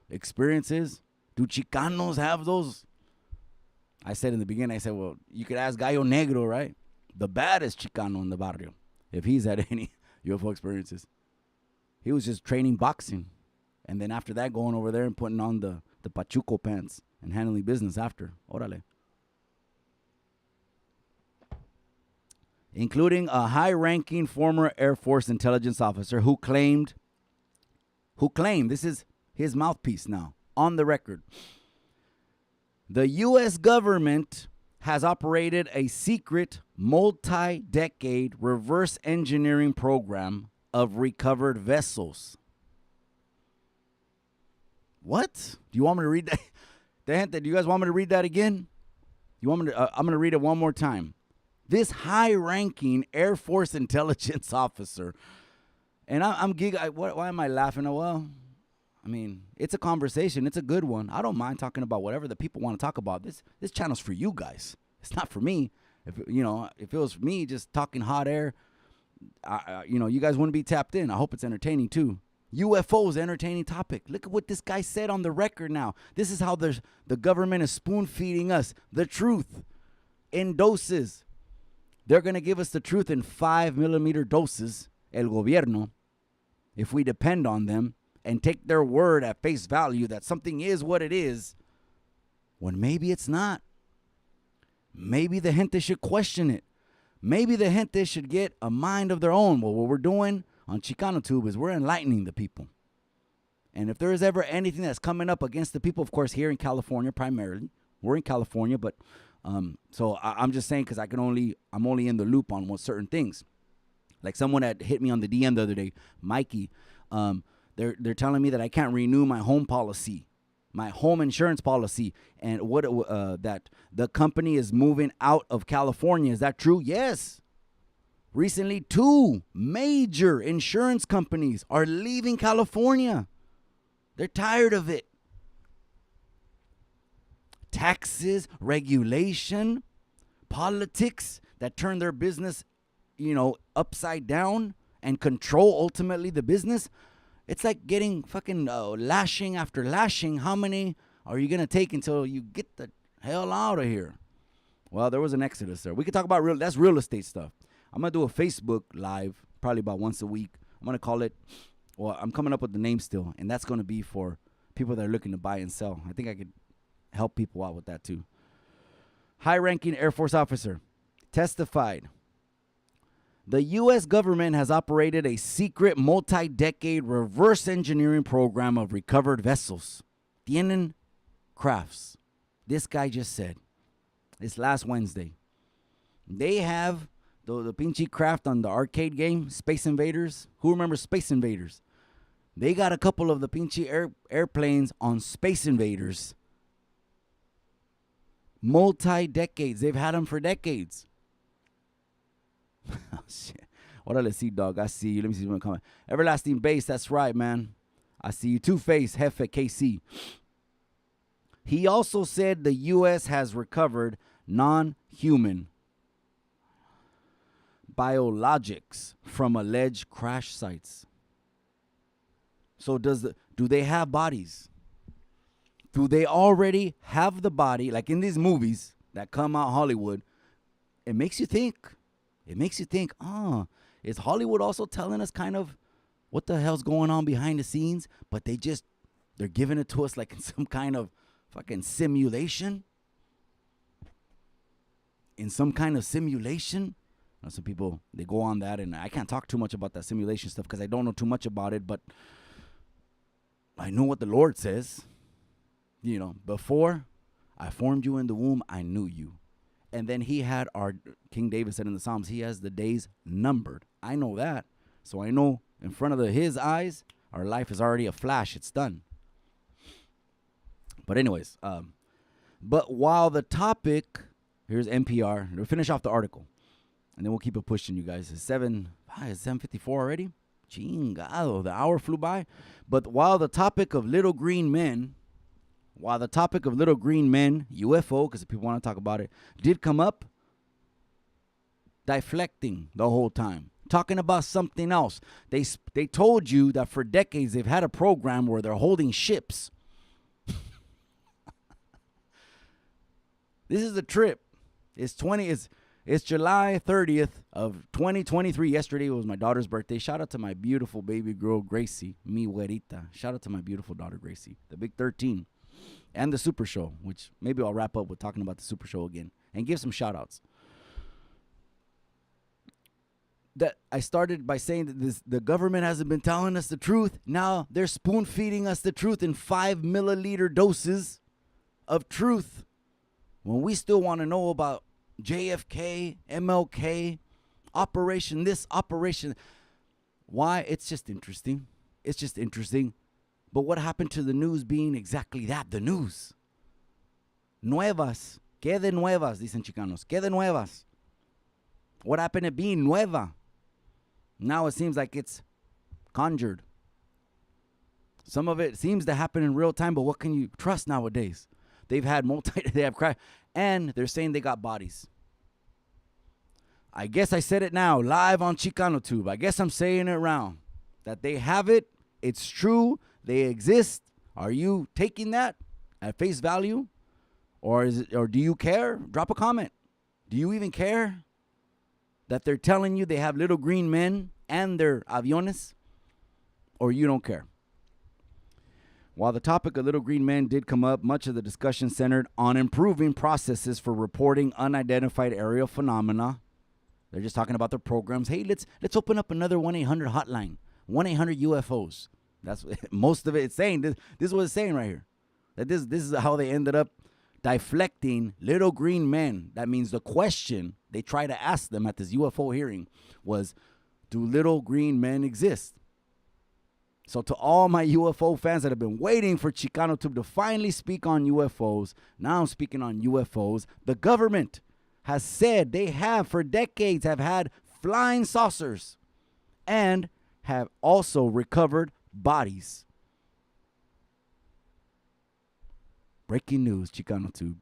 experiences? Do Chicanos have those? I said in the beginning, well, you could ask Gallo Negro, right? The baddest Chicano in the barrio, if he's had any UFO experiences. He was just training boxing. And then after that, going over there and putting on the Pachuco pants and handling business after. Órale. Including a high-ranking former Air Force intelligence officer who claimed, this is his mouthpiece now, on the record, the U.S. government has operated a secret multi-decade reverse engineering program of recovered vessels. What? Do you want me to read that? Do you guys want me to read that again? You want me to? I'm going to read it one more time. This high-ranking Air Force intelligence officer, and I'm giggling. Why am I laughing? Well, I mean, it's a conversation. It's a good one. I don't mind talking about whatever the people want to talk about. This channel's for you guys. It's not for me. If it was me just talking hot air, you guys wouldn't be tapped in. I hope it's entertaining too. UFOs, entertaining topic. Look at what this guy said on the record now. This is how the government is spoon-feeding us the truth in doses. They're going to give us the truth in 5mm doses, el gobierno, if we depend on them and take their word at face value that something is what it is, when maybe it's not. Maybe the gente should question it. Maybe the gente should get a mind of their own. Well, what we're doing on Chicano Tube is we're enlightening the people. And if there is ever anything that's coming up against the people, of course, here in California primarily, we're in California, but so I'm just saying because I'm only in the loop on what certain things. Like someone that hit me on the DM the other day, Mikey, they're telling me that I can't renew my home policy, my home insurance policy, and that the company is moving out of California. Is that true? Yes. Recently, 2 major insurance companies are leaving California. They're tired of it. Taxes, regulation, politics that turn their business, upside down and control ultimately the business. It's like getting fucking lashing after lashing. How many are you going to take until you get the hell out of here? Well, there was an exodus there. We could talk about that's real estate stuff. I'm going to do a Facebook live probably about once a week. I'm going to call it, well, I'm coming up with the name still, and that's going to be for people that are looking to buy and sell. I think I could help people out with that too. High-ranking Air Force officer testified. The U.S. government has operated a secret multi-decade reverse engineering program of recovered vessels. Tienen crafts. This guy just said. This last Wednesday. They have the pinchy craft on the arcade game, Space Invaders. Who remembers Space Invaders? They got a couple of the pinchy airplanes on Space Invaders. Multi-decades. They've had them for decades. Oh, shit. What did I see, dog? I see you. Let me see one comment. Everlasting Base. That's right, man. I see you. Two-Face, Jefe, KC. He also said the U.S. has recovered non-human biologics from alleged crash sites. So do they have bodies? Do they already have the body? Like in these movies that come out Hollywood, it makes you think. Is Hollywood also telling us kind of what the hell's going on behind the scenes? But they're giving it to us like in some kind of fucking simulation. In some kind of simulation. Some people, they go on that, and I can't talk too much about that simulation stuff because I don't know too much about it, but I know what the Lord says. You know, before I formed you in the womb, I knew you. And then he had King David said in the Psalms, he has the days numbered. I know that. So I know in front of his eyes, our life is already a flash. It's done. But anyways, but while the topic, here's NPR. We'll finish off the article. And then we'll keep it pushing, you guys. It's 7:54 already? Chingado, the hour flew by. But while the topic of little green men, UFO, because people want to talk about it, did come up, deflecting the whole time, talking about something else. They told you that for decades they've had a program where they're holding ships. This is a trip. It's July 30th of 2023. Yesterday was my daughter's birthday. Shout out to my beautiful baby girl, Gracie, mi güerita. Shout out to my beautiful daughter, Gracie, the big 13. And the Super Show, which maybe I'll wrap up with talking about the Super Show again and give some shout outs. That I started by saying that the government hasn't been telling us the truth. Now they're spoon feeding us the truth in 5 milliliter doses of truth. When we still want to know about JFK, MLK, operation this, operation. Why? It's just interesting. But what happened to the news being exactly that, the news? Nuevas. ¿Qué de nuevas? Dicen Chicanos. ¿Qué de nuevas? What happened to being nueva? Now it seems like it's conjured. Some of it seems to happen in real time, but what can you trust nowadays? They have crash, and they're saying they got bodies. I guess I said it now, live on Chicano Tube. I guess I'm saying it around. That they have it, it's true, they exist. Are you taking that at face value? Or do you care? Drop a comment. Do you even care that they're telling you they have little green men and their aviones? Or you don't care? While the topic of little green men did come up, much of the discussion centered on improving processes for reporting unidentified aerial phenomena. They're just talking about their programs. Hey, let's open up another 1-800 hotline. 1-800-UFOs. That's most of it. It's saying this is what it's saying right here. That this is how they ended up deflecting little green men. That means the question they tried to ask them at this UFO hearing was, do little green men exist? So to all my UFO fans that have been waiting for Chicano Tube to finally speak on UFOs, now I'm speaking on UFOs. The government has said they have for decades have had flying saucers and have also recovered bodies. Breaking news, Chicano Tube.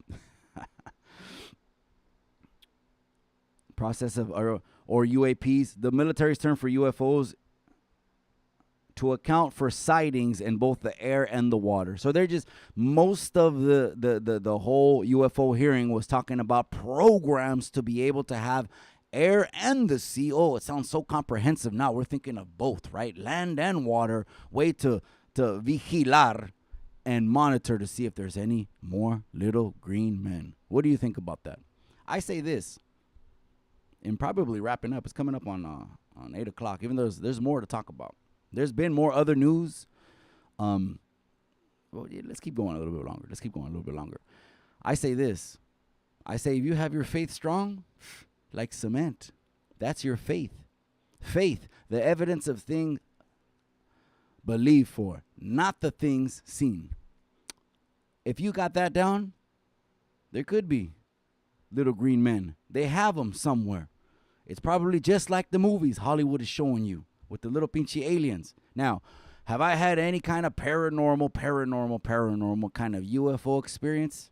Process of or UAPs. The military's term for UFOs to account for sightings in both the air and the water. So they're just, most of the whole UFO hearing was talking about programs to be able to have air and the sea. Oh, it sounds so comprehensive. Now we're thinking of both, right? Land and water, way to vigilar and monitor to see if there's any more little green men. What do you think about that? I say this, and probably wrapping up, it's coming up on 8 o'clock, even though there's more to talk about. There's been more other news. Well, yeah, let's keep going a little bit longer. I say this. I say if you have your faith strong, like cement, that's your faith. Faith, the evidence of things believed for, not the things seen. If you got that down, there could be little green men. They have them somewhere. It's probably just like the movies Hollywood is showing you with the little pinchy aliens. Now, have I had any kind of paranormal kind of UFO experience?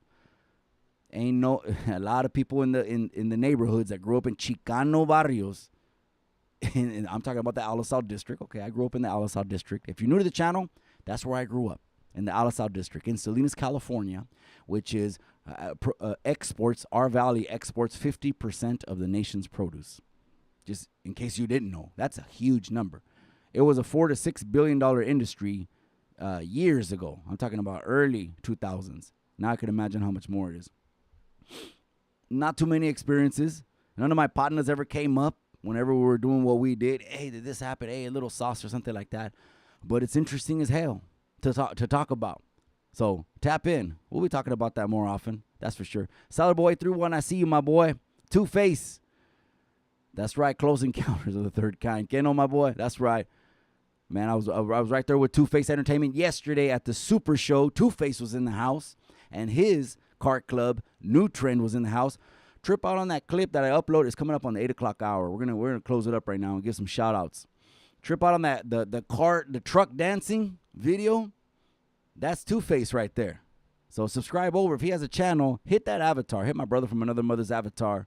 Ain't no, a lot of people in the neighborhoods that grew up in Chicano barrios. And I'm talking about the Alisal district. Okay, I grew up in the Alisal district. If you're new to the channel, that's where I grew up, in the Alisal district in Salinas, California, which is exports, our valley exports 50% of the nation's produce. Just in case you didn't know, that's a huge number. It was a $4 to $6 billion industry years ago. I'm talking about early 2000s. Now I can imagine how much more it is. Not too many experiences. None of my partners ever came up whenever we were doing what we did. Hey, did this happen? Hey, a little sauce or something like that. But it's interesting as hell to talk about. So tap in. We'll be talking about that more often. That's for sure. Solid Boy through one. I see you, my boy. Two-Face. That's right. Close Encounters of the Third Kind. Ken, my boy. That's right. Man, I was right there with Two-Face Entertainment yesterday at the Super Show. Two-Face was in the house, and his Cart Club, New Trend, was in the house. Trip out on that clip that I upload. It's coming up on the 8 o'clock hour. We're gonna close it up right now and give some shout outs. Trip out on that the truck dancing video. That's Two-Face right there. So subscribe over. If he has a channel, hit that avatar. Hit my brother from another mother's avatar.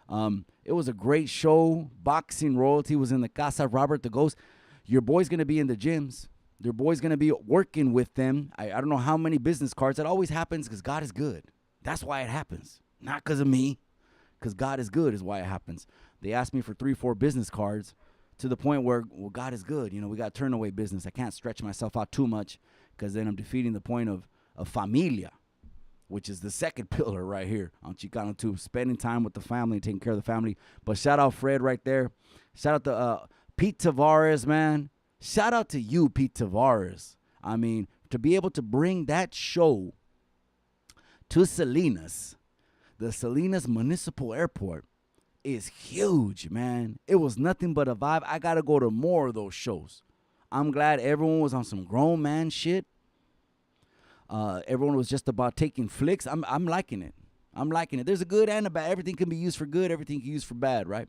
It was a great show. Boxing royalty was in the casa. Robert the Ghost. Your boy's going to be in the gyms. Your boy's going to be working with them. I don't know how many business cards. That always happens because God is good. That's why it happens. Not because of me. Because God is good is why it happens. They asked me for 3-4 business cards to the point where, well, God is good. You know, we got turn away business. I can't stretch myself out too much because then I'm defeating the point of familia, which is the second pillar right here on Chicano Tube, spending time with the family, taking care of the family. But shout out Fred right there. Shout out to Pete Tavares, man. Shout out to you, Pete Tavares. I mean, to be able to bring that show to Salinas, the Salinas Municipal Airport, is huge, man. It was nothing but a vibe. I got to go to more of those shows. I'm glad everyone was on some grown man shit. Everyone was just about taking flicks. I'm liking it. I'm liking it. There's a good and a bad. Everything can be used for good. Everything can be used for bad, right?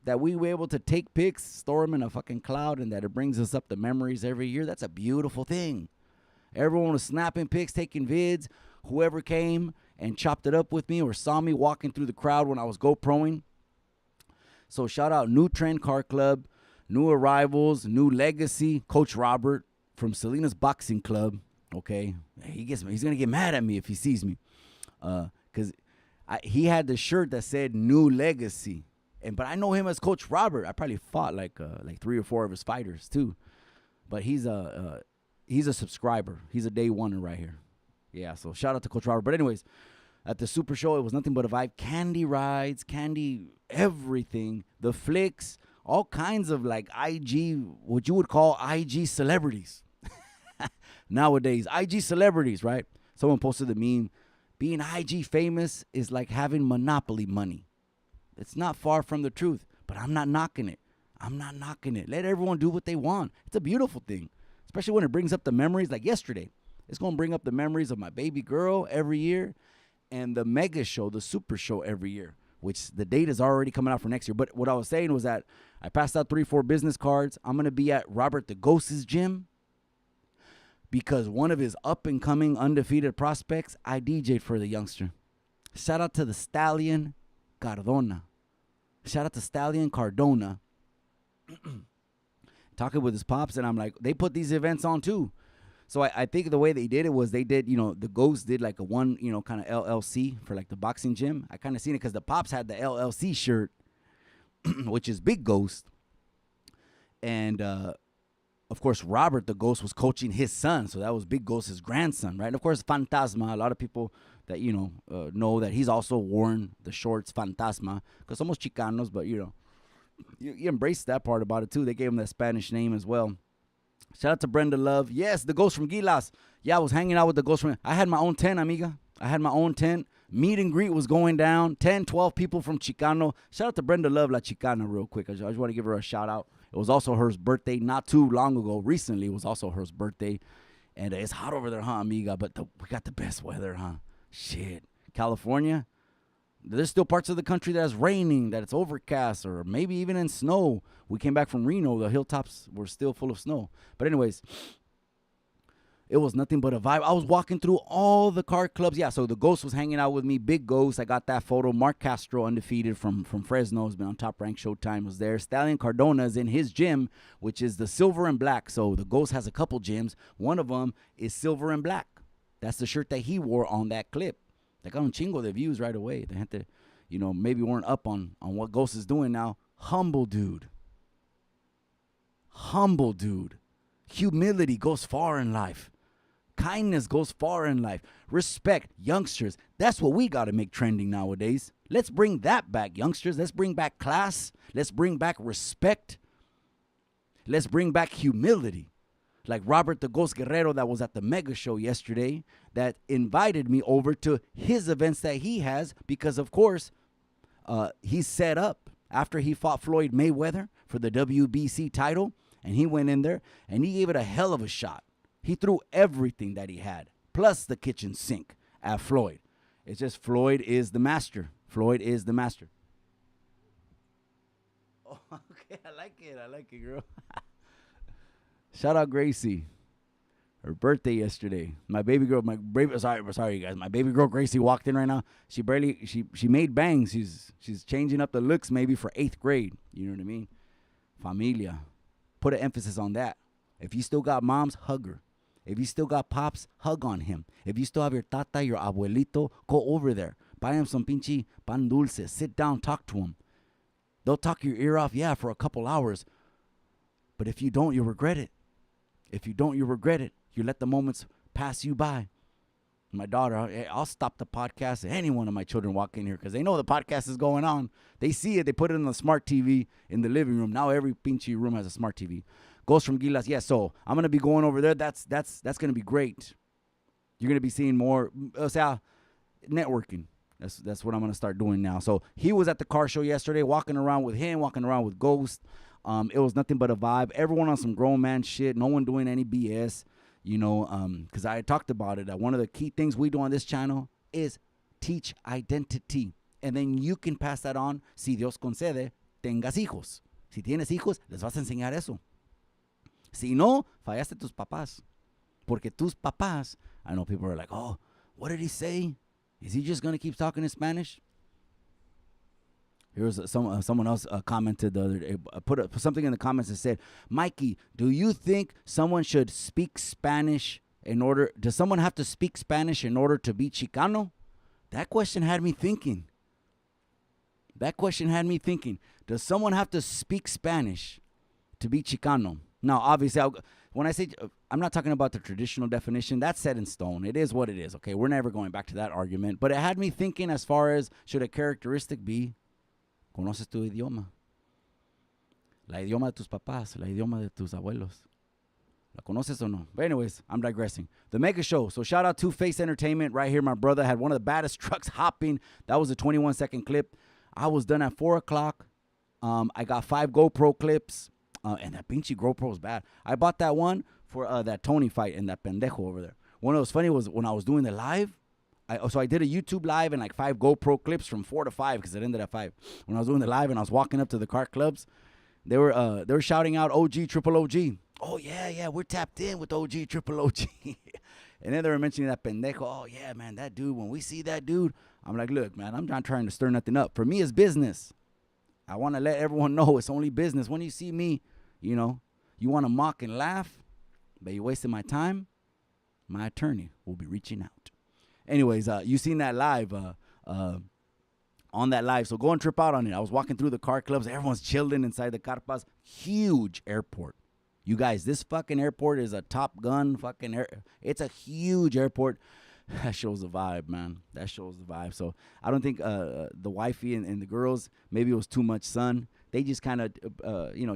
That we were able to take pics, store them in a fucking cloud, and that it brings us up the memories every year. That's a beautiful thing. Everyone was snapping pics, taking vids. Whoever came and chopped it up with me or saw me walking through the crowd when I was GoProing. So shout out New Trend Car Club, New Arrivals, New Legacy, Coach Robert from Salinas Boxing Club. Okay, he's gonna get mad at me if he sees me, cause he had the shirt that said New Legacy, but I know him as Coach Robert. I probably fought like 3 or 4 of his fighters too, but he's a subscriber. He's a day oneer right here. Yeah, so shout out to Coach Robert. But anyways, at the Super Show, it was nothing but a vibe. Candy rides, candy everything, the flicks, all kinds of like IG, what you would call IG celebrities. Nowadays, IG celebrities, right? Someone posted the meme, being IG famous is like having Monopoly money. It's not far from the truth, but I'm not knocking it. Let everyone do what they want. It's a beautiful thing, especially when it brings up the memories like yesterday. It's going to bring up the memories of my baby girl every year and the mega show, the Super Show every year, which the date is already coming out for next year. But what I was saying was that I passed out 3-4 business cards. I'm going to be at Robert the Ghost's gym because one of his up-and-coming undefeated prospects, I DJ'd for the youngster. Shout out to the Stallion Cardona. talking with his pops, and I'm like, they put these events on too. So I think the way they did it was they did, the Ghost did like a one, kind of LLC for like the boxing gym. I kind of seen it because the pops had the LLC shirt, which is Big Ghost. And, of course, Robert the Ghost was coaching his son. So that was Big Ghost's grandson, right? And, of course, Fantasma, a lot of people that, know that he's also worn the shorts Fantasma because somos Chicanos, but, you embrace that part about it, too. They gave him that Spanish name as well. Shout out to Brenda Love. Yes, the Ghost from Gilas. Yeah, I was hanging out with the Ghost from... I had my own tent, amiga. I had my own tent. Meet and greet was going down. 10, 12 people from Chicano. Shout out to Brenda Love, La Chicana, real quick. I just want to give her a shout out. It was also her birthday not too long ago. Recently, it was also her birthday. And it's hot over there, huh, amiga? But we got the best weather, huh? Shit. California, there's still parts of the country that's raining, that it's overcast, or maybe even in snow. We came back from Reno. The hilltops were still full of snow. But anyways, it was nothing but a vibe. I was walking through all the car clubs. Yeah, so the Ghost was hanging out with me. Big Ghost. I got that photo. Mark Castro, undefeated from Fresno, has been on Top Rank Showtime, was there. Stallion Cardona is in his gym, which is the silver and black. So the Ghost has a couple gyms. One of them is silver and black. That's the shirt that he wore on that clip. They got un chingo de views right away. The gente, maybe weren't up on what Ghost is doing now. Humble dude. Humble dude. Humility goes far in life. Kindness goes far in life. Respect, youngsters. That's what we got to make trending nowadays. Let's bring that back, youngsters. Let's bring back class. Let's bring back respect. Let's bring back humility. Like Robert the Ghost Guerrero that was at the Mega Show yesterday that invited me over to his events that he has because, of course, he's set up after he fought Floyd Mayweather for the WBC title, and he went in there, and he gave it a hell of a shot. He threw everything that he had, plus the kitchen sink at Floyd. It's just Floyd is the master. Floyd is the master. Oh, okay, I like it, girl. Shout out Gracie. Her birthday yesterday. My baby girl, sorry you guys. My baby girl Gracie walked in right now. She made bangs. She's changing up the looks maybe for 8th grade. You know what I mean? Familia. Put an emphasis on that. If you still got moms, hug her. If you still got pops, hug on him. If you still have your tata, your abuelito, go over there. Buy him some pinche pan dulce. Sit down, talk to him. They'll talk your ear off, yeah, for a couple hours. But if you don't, you'll regret it. If you don't, you regret it. You let the moments pass you by. My daughter, I'll stop the podcast. Any one of my children walk in here because they know the podcast is going on. They see it. They put it on the smart TV in the living room. Now every pinche room has a smart TV. Ghost from Gilas. Yeah, so I'm going to be going over there. That's going to be great. You're going to be seeing more networking. That's what I'm going to start doing now. So he was at the car show yesterday, walking around with him, walking around with Ghost. It was nothing but a vibe. Everyone on some grown man shit. No one doing any BS, because I had talked about it. One of the key things we do on this channel is teach identity. And then you can pass that on, si Dios concede, tengas hijos. Si tienes hijos, les vas a enseñar eso. Si no, fallaste tus papás. Porque tus papás, I know people are like, oh, what did he say? Is he just going to keep talking in Spanish? Here's someone else commented the other day, put something in the comments that said, Mikey, do you think someone should speak Spanish does someone have to speak Spanish in order to be Chicano? That question had me thinking. Does someone have to speak Spanish to be Chicano? Now, obviously, when I say, I'm not talking about the traditional definition. That's set in stone. It is what it is, okay? We're never going back to that argument. But it had me thinking as far as, should a characteristic be, conoces tu idioma? La idioma de tus papás, la idioma de tus abuelos. ¿La conoces o no? But anyways, I'm digressing. The Mega Show. So shout out to Face Entertainment right here. My brother had one of the baddest trucks hopping. That was a 21-second clip. I was done at 4 o'clock. I got 5 GoPro clips. And that pinche GoPro was bad. I bought that one for that Tony fight and that pendejo over there. One that was funny was when I was doing the live. I did a YouTube live and like 5 GoPro clips from 4 to 5 because it ended at 5. When I was doing the live and I was walking up to the car clubs, they were shouting out OG, triple OG. Oh, yeah, we're tapped in with OG, triple OG. And then they were mentioning that pendejo. Oh, yeah, man, that dude, when we see that dude, I'm like, look, man, I'm not trying to stir nothing up. For me, it's business. I want to let everyone know it's only business. When you see me, you You want to mock and laugh, but you wasted my time? My attorney will be reaching out. Anyways, you seen that live, on that live. So go and trip out on it. I was walking through the car clubs. Everyone's chilling inside the carpas. Huge airport. You guys, this fucking airport is a Top Gun fucking It's a huge airport. That shows the vibe, man. That shows the vibe. So I don't think the wifey and the girls, maybe it was too much sun. They just kind of,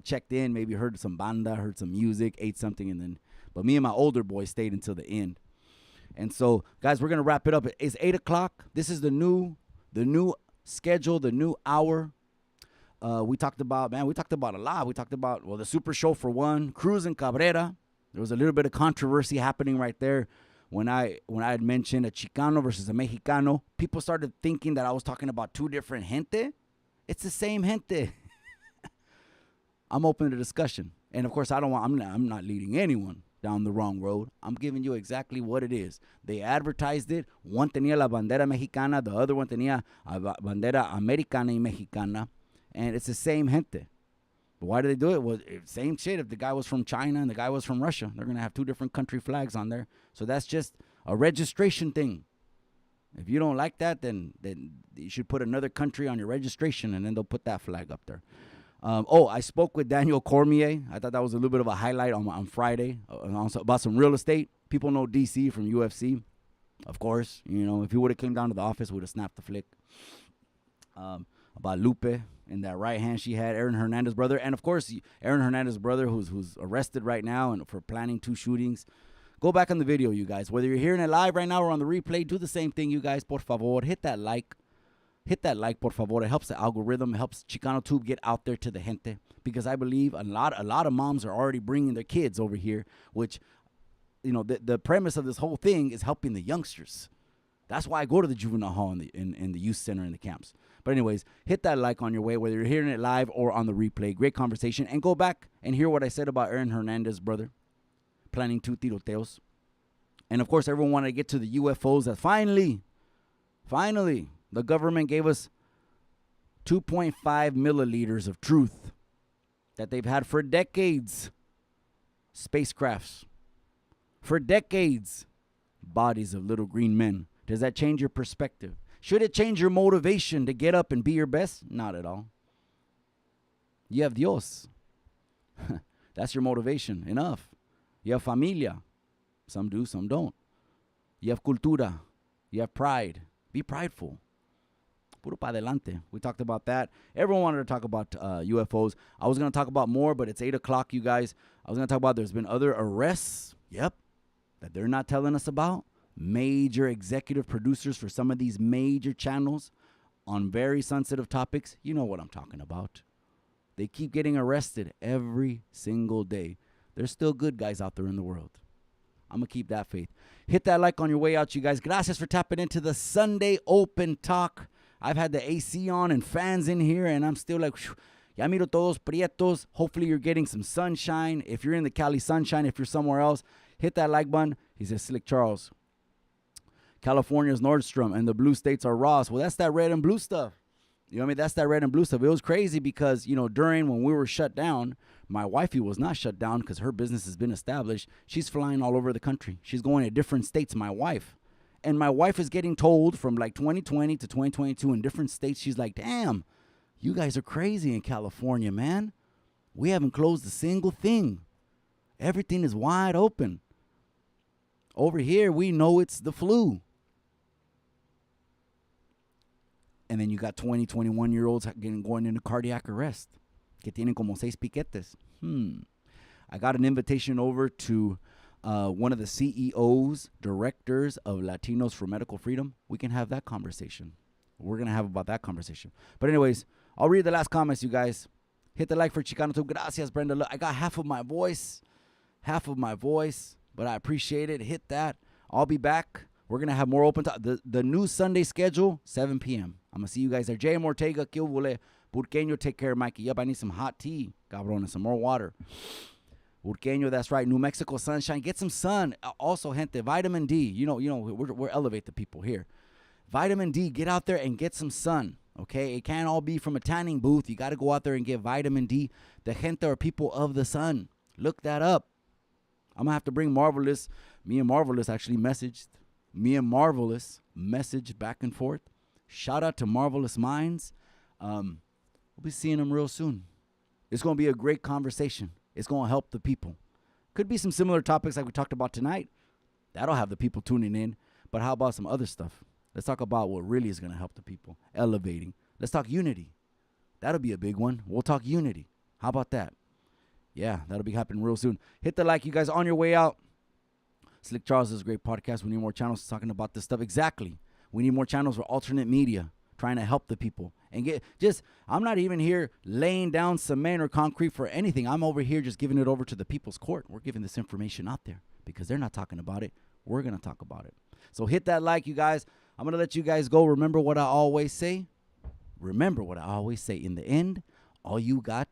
checked in, maybe heard some banda, heard some music, ate something, and then. But me and my older boy stayed until the end. And so, guys, we're gonna wrap it up. It's 8 o'clock. This is the new schedule, the new hour. We talked about a lot. We talked about, the Super Show for one, Cruz and Cabrera. There was a little bit of controversy happening right there when I had mentioned a Chicano versus a Mexicano. People started thinking that I was talking about two different gente. It's the same gente. I'm open to discussion, and of course, I'm not leading anyone down the wrong road. I'm giving you exactly what it is. They advertised it. One tenía la bandera mexicana, the other one tenía a bandera americana y mexicana, and it's the same gente. But why do they do it? Well, same shit. If the guy was from China and the guy was from Russia, they're gonna have two different country flags on there. So that's just a registration thing. If you don't like that, then you should put another country on your registration, and then they'll put that flag up there. I spoke with Daniel Cormier. I thought that was a little bit of a highlight on Friday about some real estate. People know DC from UFC, of course. If he would have came down to the office, we would have snapped the flick. About Lupe and that right hand she had, Aaron Hernandez brother, and of course Aaron Hernandez brother who's arrested right now and for planning 2 shootings. Go back on the video, you guys. Whether you're hearing it live right now or on the replay, do the same thing, you guys. Por favor, hit that like. Hit that like, por favor. It helps the algorithm. It helps Chicano Tube get out there to the gente. Because I believe a lot of moms are already bringing their kids over here, which, the premise of this whole thing is helping the youngsters. That's why I go to the juvenile hall in the youth center in the camps. But anyways, hit that like on your way, whether you're hearing it live or on the replay. Great conversation. And go back and hear what I said about Aaron Hernandez, brother, planning 2 tiroteos. And, of course, everyone wanted to get to the UFOs that finally, the government gave us 2.5 milliliters of truth that they've had for decades. Spacecrafts. For decades. Bodies of little green men. Does that change your perspective? Should it change your motivation to get up and be your best? Not at all. You have Dios. That's your motivation. Enough. You have familia. Some do, some don't. You have cultura. You have pride. Be prideful. Puro pa adelante. We talked about that. Everyone wanted to talk about UFOs. I was going to talk about more, but it's 8 o'clock, you guys. I was going to talk about there's been other arrests. Yep. That they're not telling us about. Major executive producers for some of these major channels on very sensitive topics. You know what I'm talking about. They keep getting arrested every single day. There's still good guys out there in the world. I'm going to keep that faith. Hit that like on your way out, you guys. Gracias for tapping into the Sunday Open Talk. I've had the AC on and fans in here, and I'm still like, ya miro todos prietos. Hopefully you're getting some sunshine. If you're in the Cali sunshine, if you're somewhere else, hit that like button. He says, Slick Charles. California's Nordstrom, and the blue states are Ross. Well, that's that red and blue stuff. You know what I mean? That's that red and blue stuff. It was crazy because, during when we were shut down, my wifey was not shut down because her business has been established. She's flying all over the country. She's going to different states, my wife. And my wife is getting told from like 2020 to 2022 in different states. She's like, damn, you guys are crazy in California, man. We haven't closed a single thing. Everything is wide open. Over here, we know it's the flu. And then you got 20, 21-year-olds going into cardiac arrest. Que tienen como 6 piquetes. I got an invitation over to one of the CEOs, directors of Latinos for Medical Freedom. We can have that conversation. We're going to have about that conversation. But anyways, I'll read the last comments, you guys. Hit the like for Chicano Tube. Gracias, Brenda. Look, I got half of my voice, but I appreciate it. Hit that. I'll be back. We're going to have more open talk. The new Sunday schedule, 7 p.m. I'm going to see you guys there. J.M. Ortega, que hubole. Burqueño, take care, Mikey. Yep, I need some hot tea, cabrón, and some more water. Burqueño, that's right. New Mexico sunshine. Get some sun. Also, gente, vitamin D. We're elevate the people here. Vitamin D. Get out there and get some sun. Okay, it can't all be from a tanning booth. You got to go out there and get vitamin D. The gente are people of the sun. Look that up. I'm going to have to bring Marvelous. Me and Marvelous actually messaged. Me and Marvelous messaged back and forth. Shout out to Marvelous Minds. We'll be seeing them real soon. It's going to be a great conversation. It's going to help the people. Could be some similar topics like we talked about tonight. That'll have the people tuning in. But how about some other stuff? Let's talk about what really is going to help the people. Elevating. Let's talk unity. That'll be a big one. We'll talk unity. How about that? Yeah, that'll be happening real soon. Hit the like, you guys, on your way out. Slick Charles is a great podcast. We need more channels talking about this stuff. Exactly. We need more channels for alternate media, trying to help the people. And I'm not even here laying down cement or concrete for anything. I'm over here just giving it over to the people's court. We're giving this information out there because they're not talking about it. We're going to talk about it. So hit that like, you guys. I'm going to let you guys go. Remember what I always say. In the end, all you got